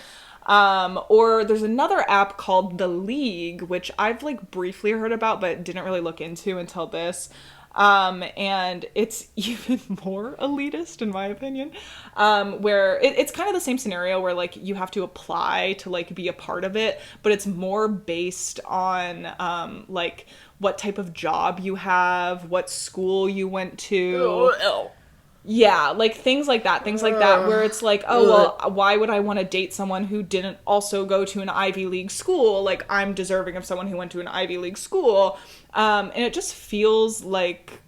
Or there's another app called The League, which I've like briefly heard about, but didn't really look into until this. And it's even more elitist in my opinion, where it's kind of the same scenario where like you have to apply to like be a part of it, but it's more based on, like what type of job you have, what school you went to. Yeah, like things like that, where it's like, oh, well, why would I want to date someone who didn't also go to an Ivy League school? Like, I'm deserving of someone who went to an Ivy League school. And it just feels like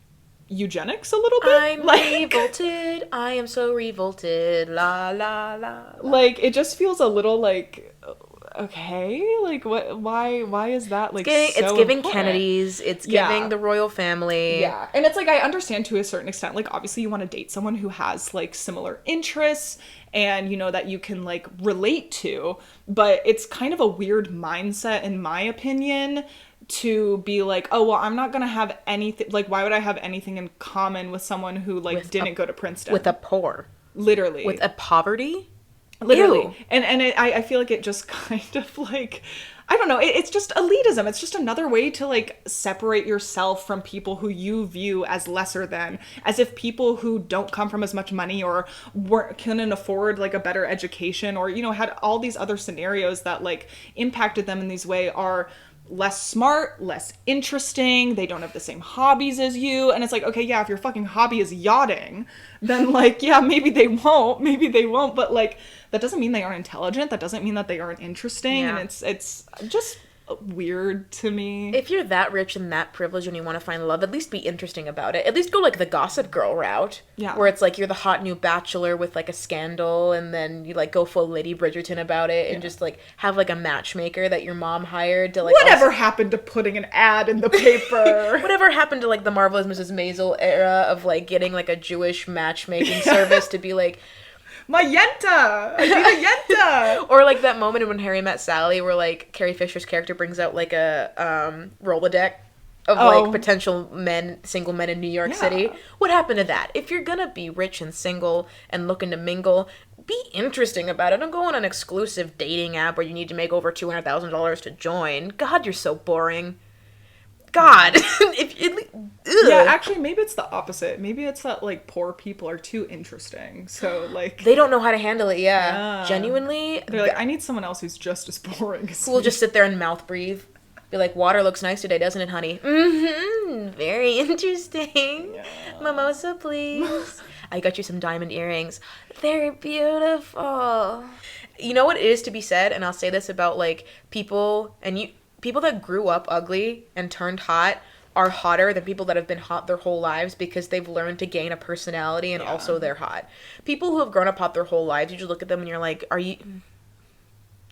eugenics a little bit. I'm revolted. I am so revolted. La, la, la, la. Like, it just feels a little like, okay, like what, why is that like it's so giving important? Kennedys, it's giving the royal family. Yeah, and it's like, I understand to a certain extent, like obviously you want to date someone who has like similar interests and you know that you can like relate to, but it's kind of a weird mindset in my opinion to be like, oh, well, I'm not gonna have anything, like why would I have anything in common with someone who like didn't go to Princeton? With a poor. Literally. With a poverty? Literally. Ew. And I feel like it just kind of like, I don't know, it's just elitism. It's just another way to like separate yourself from people who you view as lesser than, as if people who don't come from as much money or couldn't afford like a better education or, you know, had all these other scenarios that like impacted them in these way are less smart, less interesting, they don't have the same hobbies as you, and it's like, okay, yeah, if your fucking hobby is yachting, then like, yeah, maybe they won't, but like, that doesn't mean they aren't intelligent, that doesn't mean that they aren't interesting, and it's just weird to me. If you're that rich and that privileged and you want to find love, at least be interesting about it. At least go like the Gossip Girl route. Yeah. Where it's like you're the hot new bachelor with like a scandal and then you like go full Lady Bridgerton about it and just like have like a matchmaker that your mom hired to like... Whatever happened to putting an ad in the paper? Whatever happened to like the Marvelous Mrs. Maisel era of like getting like a Jewish matchmaking service to be like... My Yenta! I need a Yenta! Or like that moment when Harry Met Sally where like Carrie Fisher's character brings out like a Rolodex of like potential single men in New York City. What happened to that? If you're gonna be rich and single and looking to mingle, be interesting about it. Don't go on an exclusive dating app where you need to make over $200,000 to join. God, you're so boring. God. Yeah, actually, maybe it's the opposite. Maybe it's that, like, poor people are too interesting. So, like... They don't know how to handle it, Genuinely. They're like, I need someone else who's just as boring as who will just sit there and mouth breathe. Be like, water looks nice today, doesn't it, honey? Mm-hmm. Very interesting. Yeah. Mimosa, please. I got you some diamond earrings. They're beautiful. You know what it is to be said? And I'll say this about, like, people that grew up ugly and turned hot are hotter than people that have been hot their whole lives because they've learned to gain a personality and also they're hot. People who have grown up hot their whole lives, you just look at them and you're like,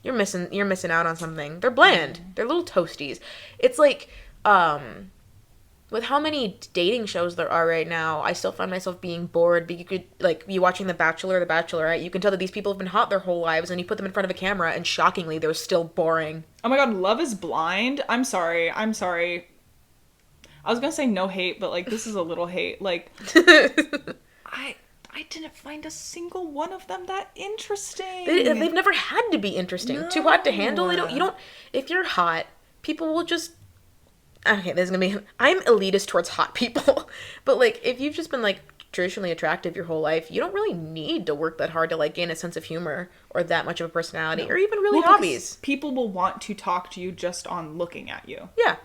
you're missing out on something. They're bland. They're little toasties. It's like, with how many dating shows there are right now, I still find myself being bored. But you could, like, you watching The Bachelor or The Bachelorette, you can tell that these people have been hot their whole lives, and you put them in front of a camera, and shockingly, they're still boring. Oh my god, Love is Blind? I'm sorry. I was gonna say no hate, but, like, this is a little hate. Like, I didn't find a single one of them that interesting. They've never had to be interesting. No. Too hot to handle? If you're hot, people will just... Okay, I'm elitist towards hot people. But, like, if you've just been, like, traditionally attractive your whole life, you don't really need to work that hard to, like, gain a sense of humor or that much of a personality or even really hobbies. People will want to talk to you just on looking at you. Yeah.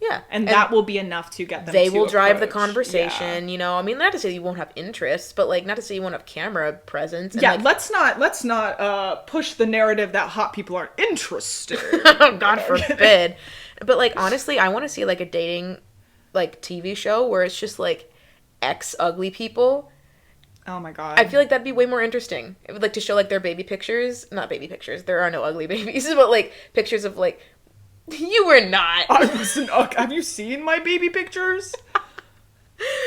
Yeah. And that will be enough to get them They to will drive the approach. conversation, you know. I mean, not to say you won't have interests, but, like, not to say you won't have camera presence. And, yeah, like, let's not push the narrative that hot people aren't interested. God forbid. But, like, honestly, I want to see, like, a dating, like, TV show where it's just, like, ex-ugly people. Oh my god. I feel like that'd be way more interesting. It would, like, to show, like, their baby pictures. Not baby pictures. There are no ugly babies. But, like, pictures of, like... You were not. Have you seen my baby pictures?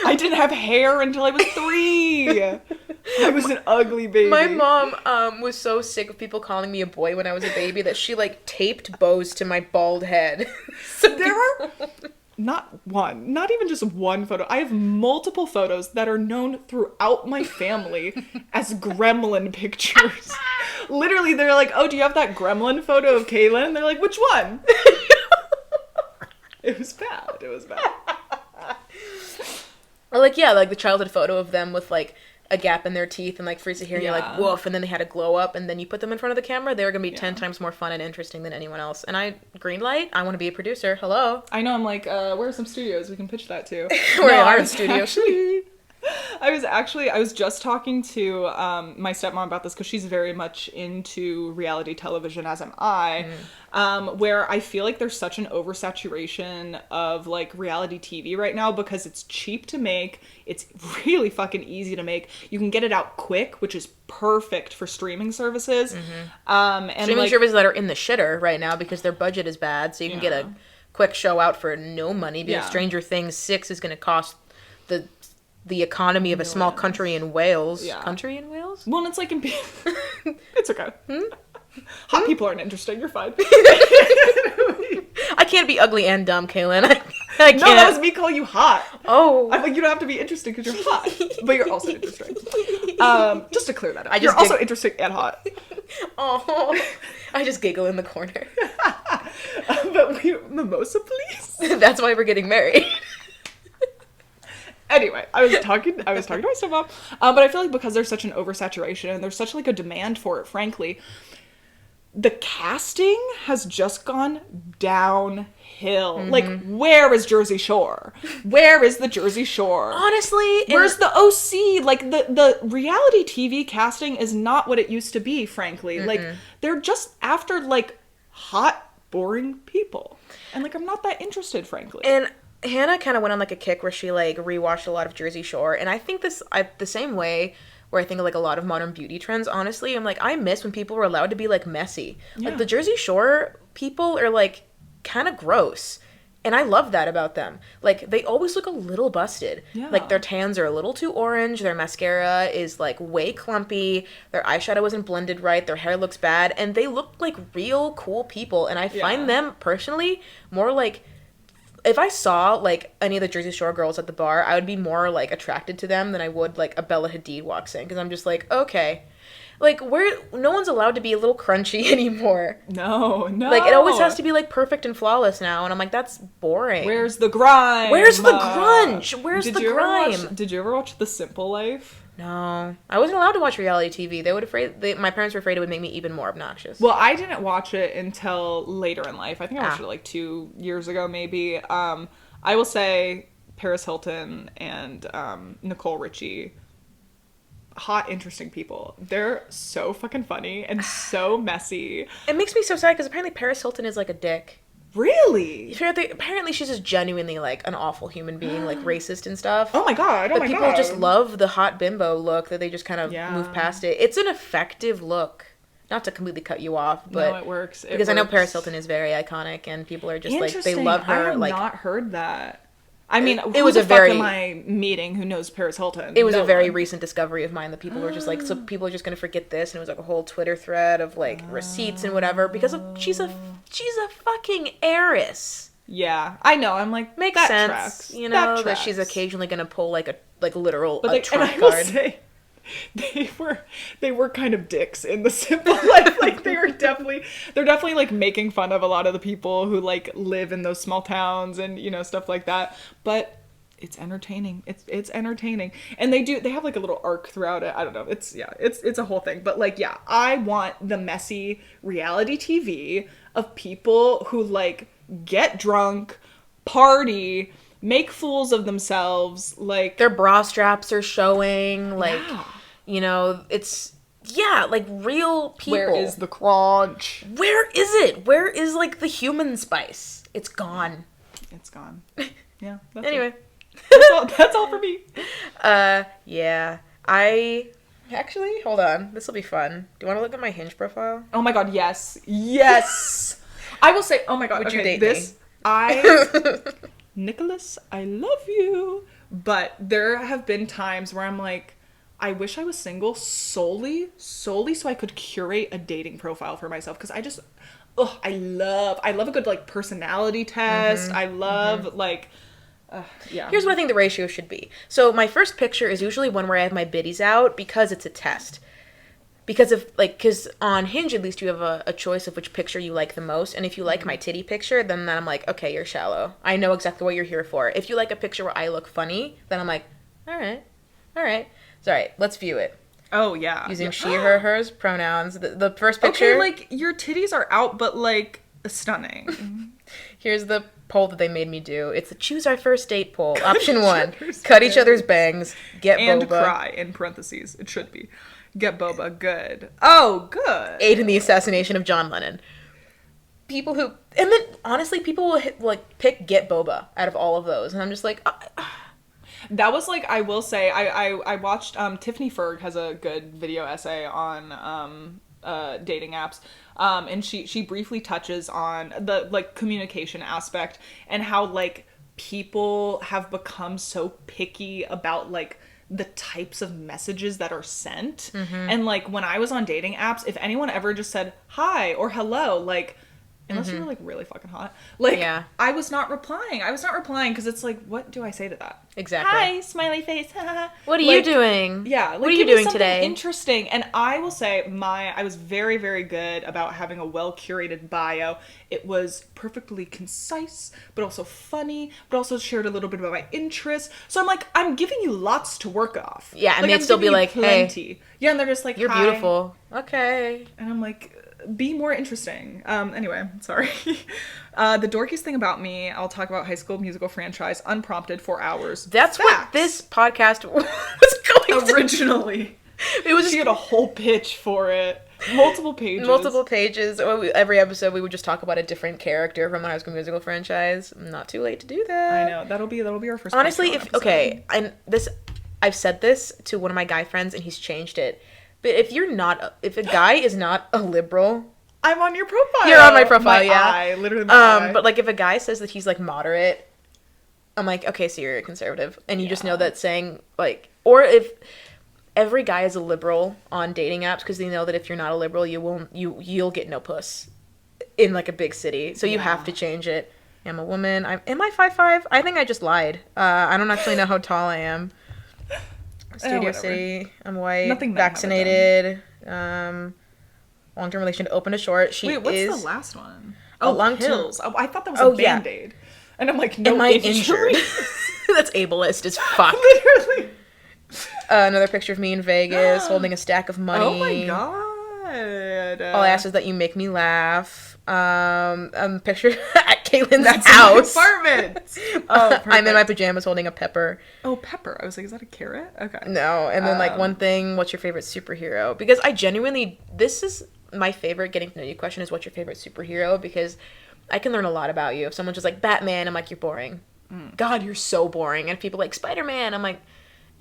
I didn't have hair until I was 3. I was an ugly baby. My mom was so sick of people calling me a boy when I was a baby that she, like, taped bows to my bald head. So there are not even just one photo. I have multiple photos that are known throughout my family as gremlin pictures. Literally, they're like, oh, do you have that gremlin photo of Kaylynne? And they're like, which one? It was bad. Or, like, yeah, like the childhood photo of them with, like, a gap in their teeth and, like, freeze to hear, and you're like, woof, and then they had a glow up, and then you put them in front of the camera, they were gonna be 10 times more fun and interesting than anyone else. And green light, I want to be a producer. Hello. I know, I'm like, where are some studios we can pitch that to? We are in studios. I was just talking to my stepmom about this because she's very much into reality television, as am I, where I feel like there's such an oversaturation of, like, reality TV right now because it's cheap to make, it's really fucking easy to make, you can get it out quick, which is perfect for streaming services. And streaming services that are in the shitter right now because their budget is bad, so you can get a quick show out for no money because Stranger Things 6 is going to cost the economy of a small country in Wales. Yeah. Country in Wales? Well, it's like it's okay. Hot people aren't interesting. You're fine. I can't be ugly and dumb, Kaylynne. I can't. No, that was me calling you hot. Oh. I'm like, you don't have to be interesting because you're hot. But you're also interesting. Just to clear that up. You're also interesting and hot. Oh. I just giggle in the corner. But mimosa, please? That's why we're getting married. Anyway, I was talking to my stepmom, but I feel like because there's such an oversaturation and there's such, like, a demand for it, frankly, the casting has just gone downhill. Like, where is Jersey Shore? Where is the Jersey Shore? Honestly, where's the OC? Like, the reality TV casting is not what it used to be, frankly. Like, they're just after, like, hot, boring people. And, like, I'm not that interested, frankly. And Hannah kind of went on, like, a kick where she, like, rewatched a lot of Jersey Shore, and I think the same way where I think of, like, a lot of modern beauty trends, honestly, I'm like, I miss when people were allowed to be, like, messy. Yeah. Like, the Jersey Shore people are, like, kind of gross, and I love that about them. Like, they always look a little busted. Yeah. Like, their tans are a little too orange, their mascara is, like, way clumpy, their eyeshadow isn't blended right, their hair looks bad, and they look like real cool people, and I find them, personally, more, like... If I saw, like, any of the Jersey Shore girls at the bar, I would be more, like, attracted to them than I would, like, a Bella Hadid walks in. Because I'm just like, okay. Like, no one's allowed to be a little crunchy anymore. No. Like, it always has to be, like, perfect and flawless now. And I'm like, that's boring. Where's the grime? Where's the grunge? Where's the grime? Did you ever watch The Simple Life? No. I wasn't allowed to watch reality TV. My parents were afraid it would make me even more obnoxious. Well, I didn't watch it until later in life. I think I watched it like 2 years ago, maybe. I will say Paris Hilton and Nicole Richie, hot, interesting people. They're so fucking funny and so messy. It makes me so sad because apparently Paris Hilton is like a dick. Really? Apparently she's just genuinely, like, an awful human being, like, racist and stuff. Oh my god, But people just love the hot bimbo look that they just kind of move past it. It's an effective look. Not to completely cut you off, but... No, it works. Because I know Paris Hilton is very iconic, and people are just, like, they love her. I have not heard that. I mean, it was a very... am I meeting who knows Paris Hilton? It was a very recent discovery of mine that people were just like, so people are just going to forget this, and it was like a whole Twitter thread of, like, receipts and whatever, because she's a fucking heiress. Yeah, I know. I'm like, makes that sense, tracks. you know, that she's occasionally going to pull like a literal trump card. Say, they were kind of dicks in The Simple Life. Like, they're definitely like making fun of a lot of the people who, like, live in those small towns and, you know, stuff like that. But it's entertaining. It's entertaining. And they have like a little arc throughout it. I don't know. It's a whole thing. But like, yeah, I want the messy reality TV of people who like get drunk, party, make fools of themselves, like their bra straps are showing, like you know, it's like real people. Where is the crunch? Where is it? Where is like the human spice? It's gone. It's gone. Yeah. Anyway. That's all for me. Yeah. I actually, hold on. This will be fun. Do you want to look at my Hinge profile? Oh my god, yes. Yes. I will say, oh my god, Would okay, you date this me? Nicholas, I love you. But there have been times where I'm like, I wish I was single solely so I could curate a dating profile for myself, because I just I love a good like personality test. I love like yeah. Here's what I think the ratio should be. So my first picture is usually one where I have my biddies out, because it's a test. Because on Hinge, at least, you have a choice of which picture you like the most. And if you like my titty picture, then I'm like, okay, you're shallow. I know exactly what you're here for. If you like a picture where I look funny, then I'm like, all right. It's all right. Let's view it. Oh, yeah. Using she, her, hers pronouns. The first picture. Okay, like, your titties are out, but, like, stunning. Here's the poll that they made me do. It's the choose our first date poll. Option 1, cut each other's bangs, get and boba. And cry, in parentheses. It should be. Get boba, good. Oh, good. Aid in the assassination of John Lennon. People who... And then, honestly, people will pick get boba out of all of those. And I'm just like... That was like, I will say, I watched, Tiffany Ferg has a good video essay on dating apps. And she briefly touches on the like communication aspect and how like people have become so picky about like the types of messages that are sent. And like when I was on dating apps, if anyone ever just said hi or hello, like unless you were like really fucking hot, like I was not replying because it's like, what do I say to that? Exactly. Hi, smiley face. What are you doing? Yeah. Like, what are you doing today? Interesting. And I will say I was very, very good about having a well-curated bio. It was perfectly concise, but also funny, but also shared a little bit about my interests. So I'm like, I'm giving you lots to work off. Yeah, and like, they'd still be like, plenty. Hey. Yeah, and they're just like, you're hi. beautiful. Okay. And I'm like, be more interesting. Anyway, sorry. The dorkiest thing about me, I'll talk about High School Musical franchise, unprompted for hours. That's Facts. What this podcast was going originally. It was she had a whole pitch for it. Multiple pages. Every episode we would just talk about a different character from the High School Musical franchise. Not too late to do that. I know. That'll be our first. Honestly, I've said this to one of my guy friends and he's changed it. But if a guy is not a liberal, I'm on your profile. You're on my profile, Literally my eye. But like if a guy says that he's like moderate, I'm like, okay, so you're a conservative. And you just know that saying like, or if every guy is a liberal on dating apps because they know that if you're not a liberal, you'll get no puss in like a big city. So you have to change it. I'm a woman. Am I 5'5"? I think I just lied. I don't actually know how tall I am. Studio City. I'm white. Nothing vaccinated. Long-term relation, open to short. Wait, what's the last one? Long pills. Oh, I thought that was a Band-Aid. And I'm like, no, am I injured? That's ableist as fuck. Literally. Another picture of me in Vegas holding a stack of money. Oh my god. All I ask is that you make me laugh. Picture at Kaylynne's house. Apartment. I'm in my pajamas holding a pepper. Oh, pepper. I was like, is that a carrot? Okay. No, and then like one thing, what's your favorite superhero? Because I genuinely, this is my favorite getting to know you question is what's your favorite superhero? Because I can learn a lot about you. If someone's just like Batman, I'm like, you're boring. God, you're so boring. And if people like Spider-Man, I'm like,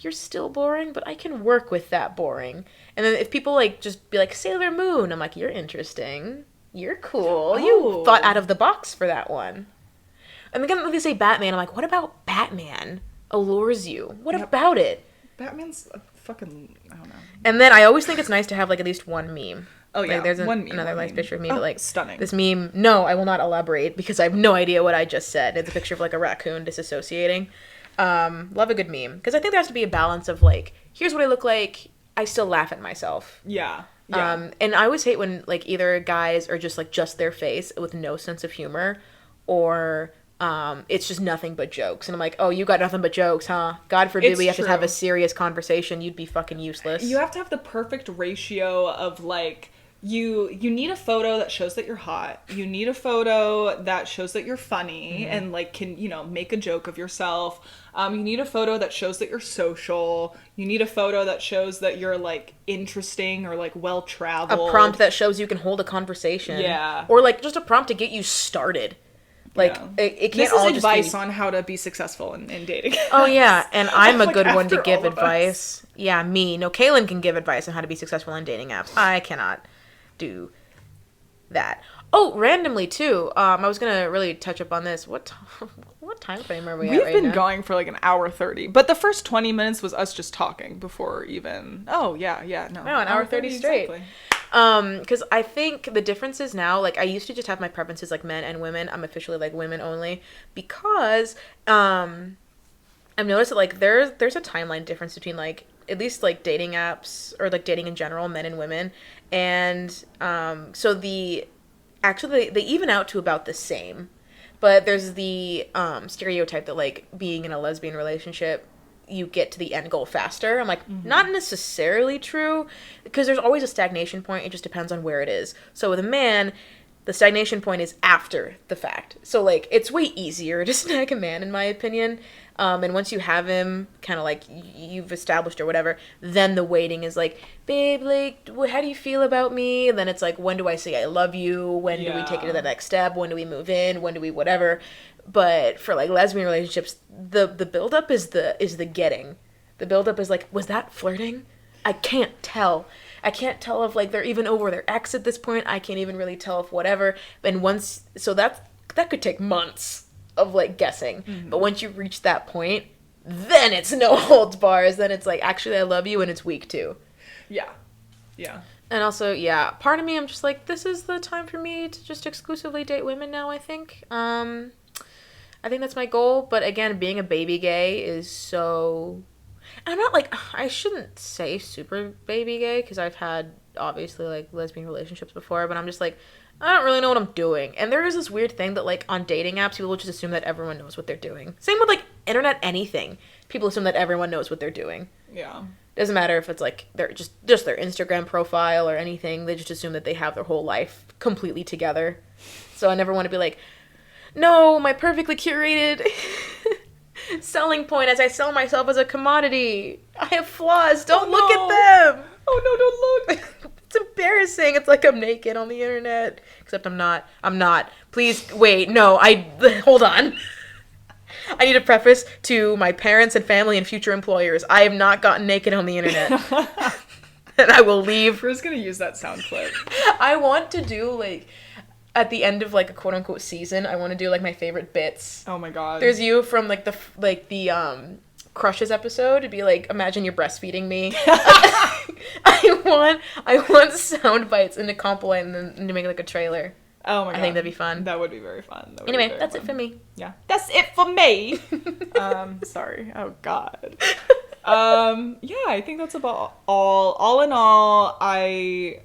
you're still boring, but I can work with that boring. And then if people like just be like Sailor Moon, I'm like, you're interesting. You're cool. You thought out of the box for that one. And then when they say Batman, I'm like, what about Batman allures you? What about it? Batman's a fucking, I don't know. And then I always think it's nice to have like at least one meme. Oh yeah, like, there's another nice picture of me, but like stunning. This meme. No, I will not elaborate because I have no idea what I just said. It's a picture of like a raccoon disassociating. Love a good meme because I think there has to be a balance of like, here's what I look like. I still laugh at myself. Yeah. And I always hate when like either guys are just like just their face with no sense of humor, or it's just nothing but jokes. And I'm like, oh, you got nothing but jokes, huh? God forbid we have to have a serious conversation. You'd be fucking useless. You have to have the perfect ratio of, like, you need a photo that shows that you're hot. You need a photo that shows that you're funny and, like, can, you know, make a joke of yourself. You need a photo that shows that you're social. You need a photo that shows that you're, like, interesting or, like, well-traveled. A prompt that shows you can hold a conversation. Yeah. Or, like, just a prompt to get you started. Like, it can't all just be... This is advice on how to be successful in dating. Oh, yeah, and I'm a good one to after give all of advice. Yeah, me. No, Kaylynne can give advice on how to be successful in dating apps. I cannot do that. Oh, randomly, too, I was gonna really touch up on this. What time frame are we at right now? We've been going for, like, an hour 30, but the first 20 minutes was us just talking before even... Oh, yeah, no. No, an hour 30 straight. Exactly. Because I think the difference is now, like, I used to just have my preferences like men and women. I'm officially like women only because I've noticed that, like, there's a timeline difference between, like, at least, like, dating apps or, like, dating in general, men and women. And so they even out to about the same. But there's the stereotype that, like, being in a lesbian relationship, you get to the end goal faster. I'm like, not necessarily true, because there's always a stagnation point. It just depends on where it is. So with a man, the stagnation point is after the fact. So, like, it's way easier to snag a man, in my opinion. And once you have him kind of, like, you've established or whatever, then the waiting is like, babe, like, how do you feel about me? And then it's like, when do I say I love you? When do we take it to the next step? When do we move in? When do we whatever? But for, like, lesbian relationships, the buildup is the getting. The buildup is like, was that flirting? I can't tell. I can't tell if, like, they're even over their ex at this point. I can't even really tell if whatever. And once, so that could take months of, like, guessing. But once you reach that point, then it's no holds bars. Then it's like, actually, I love you, and it's week 2. Yeah. And also, yeah, part of me, I'm just like, this is the time for me to just exclusively date women now, I think. I think that's my goal. But again, being a baby gay is so... I'm not, like, I shouldn't say super baby gay, because I've had, obviously, like, lesbian relationships before, but I'm just like, I don't really know what I'm doing. And there is this weird thing that, like, on dating apps, people just assume that everyone knows what they're doing. Same with, like, internet anything. People assume that everyone knows what they're doing. Yeah. Doesn't matter if it's, like, they're just their Instagram profile or anything. They just assume that they have their whole life completely together. So I never want to be like, no, my perfectly curated selling point as I sell myself as a commodity. I have flaws. Don't look at them. Oh, no, don't look. It's embarrassing. It's like I'm naked on the internet. Except I'm not. Please, wait, no, hold on. I need a preface to my parents and family and future employers. I have not gotten naked on the internet. And I will leave. We're just going to use that sound clip. I want to do, like, at the end of, like, a quote-unquote season, I want to do, like, my favorite bits. Oh, my God. There's you from, like, the Crushes episode to be like, imagine you're breastfeeding me. I want sound bites and to compile and then to make, like, a trailer. Oh my God. I think that'd be fun. That would be very fun. Anyway, that's it for me. Yeah. That's it for me. Sorry. Oh God. Yeah, I think that's about all. All in all, I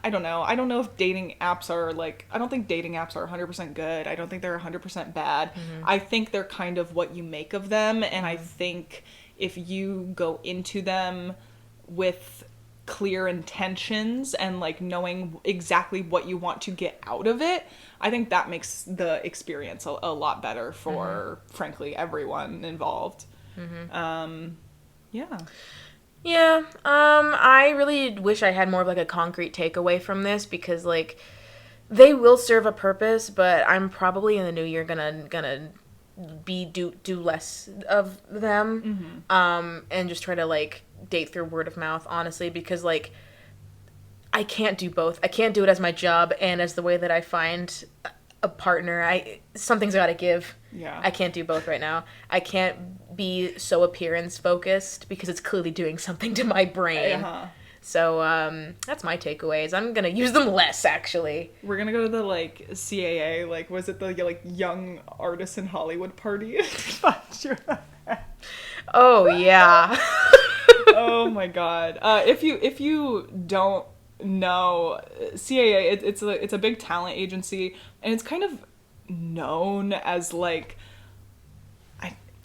don't know. I don't know if dating apps are, like, I don't think dating apps are 100% good. I don't think they're 100% bad. I think they're kind of what you make of them. And I think if you go into them with clear intentions and, like, knowing exactly what you want to get out of it, I think that makes the experience a lot better for, frankly, everyone involved. Yeah, I really wish I had more of, like, a concrete takeaway from this, because, like, they will serve a purpose, but I'm probably in the new year gonna do less of them, and just try to, like, date through word of mouth, honestly, because, like, I can't do both. I can't do it as my job and as the way that I find a partner. Something's gotta give. Yeah. I can't do both right now. I can't be so appearance focused because it's clearly doing something to my brain. So, that's my takeaways. I'm gonna use them less, actually. We're gonna go to the, like, CAA, like, was it the, like, Young Artists in Hollywood party? Oh, yeah. Oh my God. If you don't know, CAA, it's a big talent agency, and it's kind of known as like,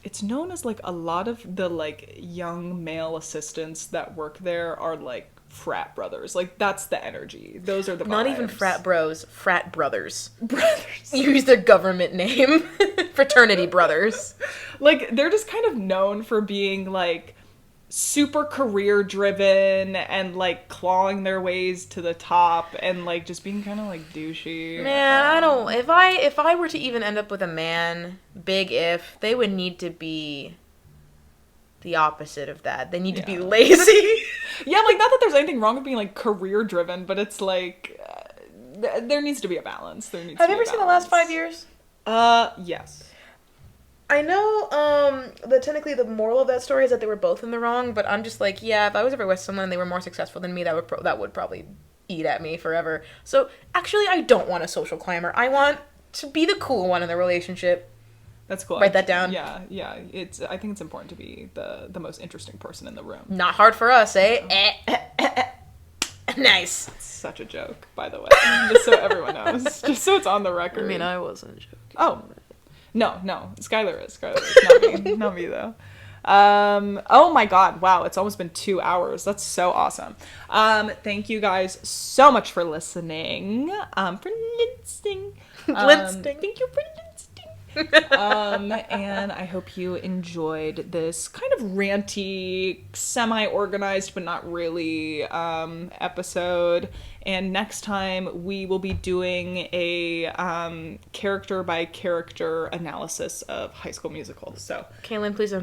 it's known as like a lot of the like young male assistants that work there are like frat brothers. Like that's the energy. Those are the vibes. Not even frat bros, frat brothers. Brothers. Use their government name. Fraternity brothers. Like they're just kind of known for being like super career driven and like clawing their ways to the top and like just being kind of like douchey. Man, I don't. If I were to even end up with a man, big if, they would need to be the opposite of that. They need to be lazy. Yeah, like not that there's anything wrong with being like career driven, but it's like there needs to be a balance. Have you ever seen The Last 5 Years? Yes. I know that technically the moral of that story is that they were both in the wrong, but I'm just like, yeah, if I was ever with someone and they were more successful than me, that would probably eat at me forever. So actually, I don't want a social climber. I want to be the cool one in the relationship. That's cool. Write that down. Yeah. I think it's important to be the most interesting person in the room. Not hard for us, eh? Nice. It's such a joke, by the way. Just so everyone knows. Just so it's on the record. I mean, I wasn't joking. Oh. No. Skyler is. Not me. Not me, though. Oh my god, wow, it's almost been 2 hours. That's so awesome. Thank you guys so much for listening. Thank you for listening. And I hope you enjoyed this kind of ranty, semi-organized, but not really, episode. And next time we will be doing a character-by-character analysis of High School Musical. So, Kaylynne, please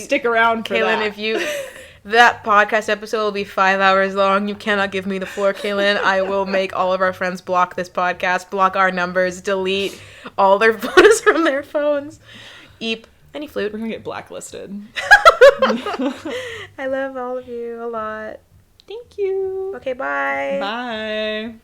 stick around for Kaylynne, that. That podcast episode will be 5 hours long. You cannot give me the floor, Kaylynne. I will make all of our friends block this podcast, block our numbers, delete all their photos from their phones. Eep. Any flute. We're gonna get blacklisted. I love all of you a lot. Thank you. Okay, bye. Bye.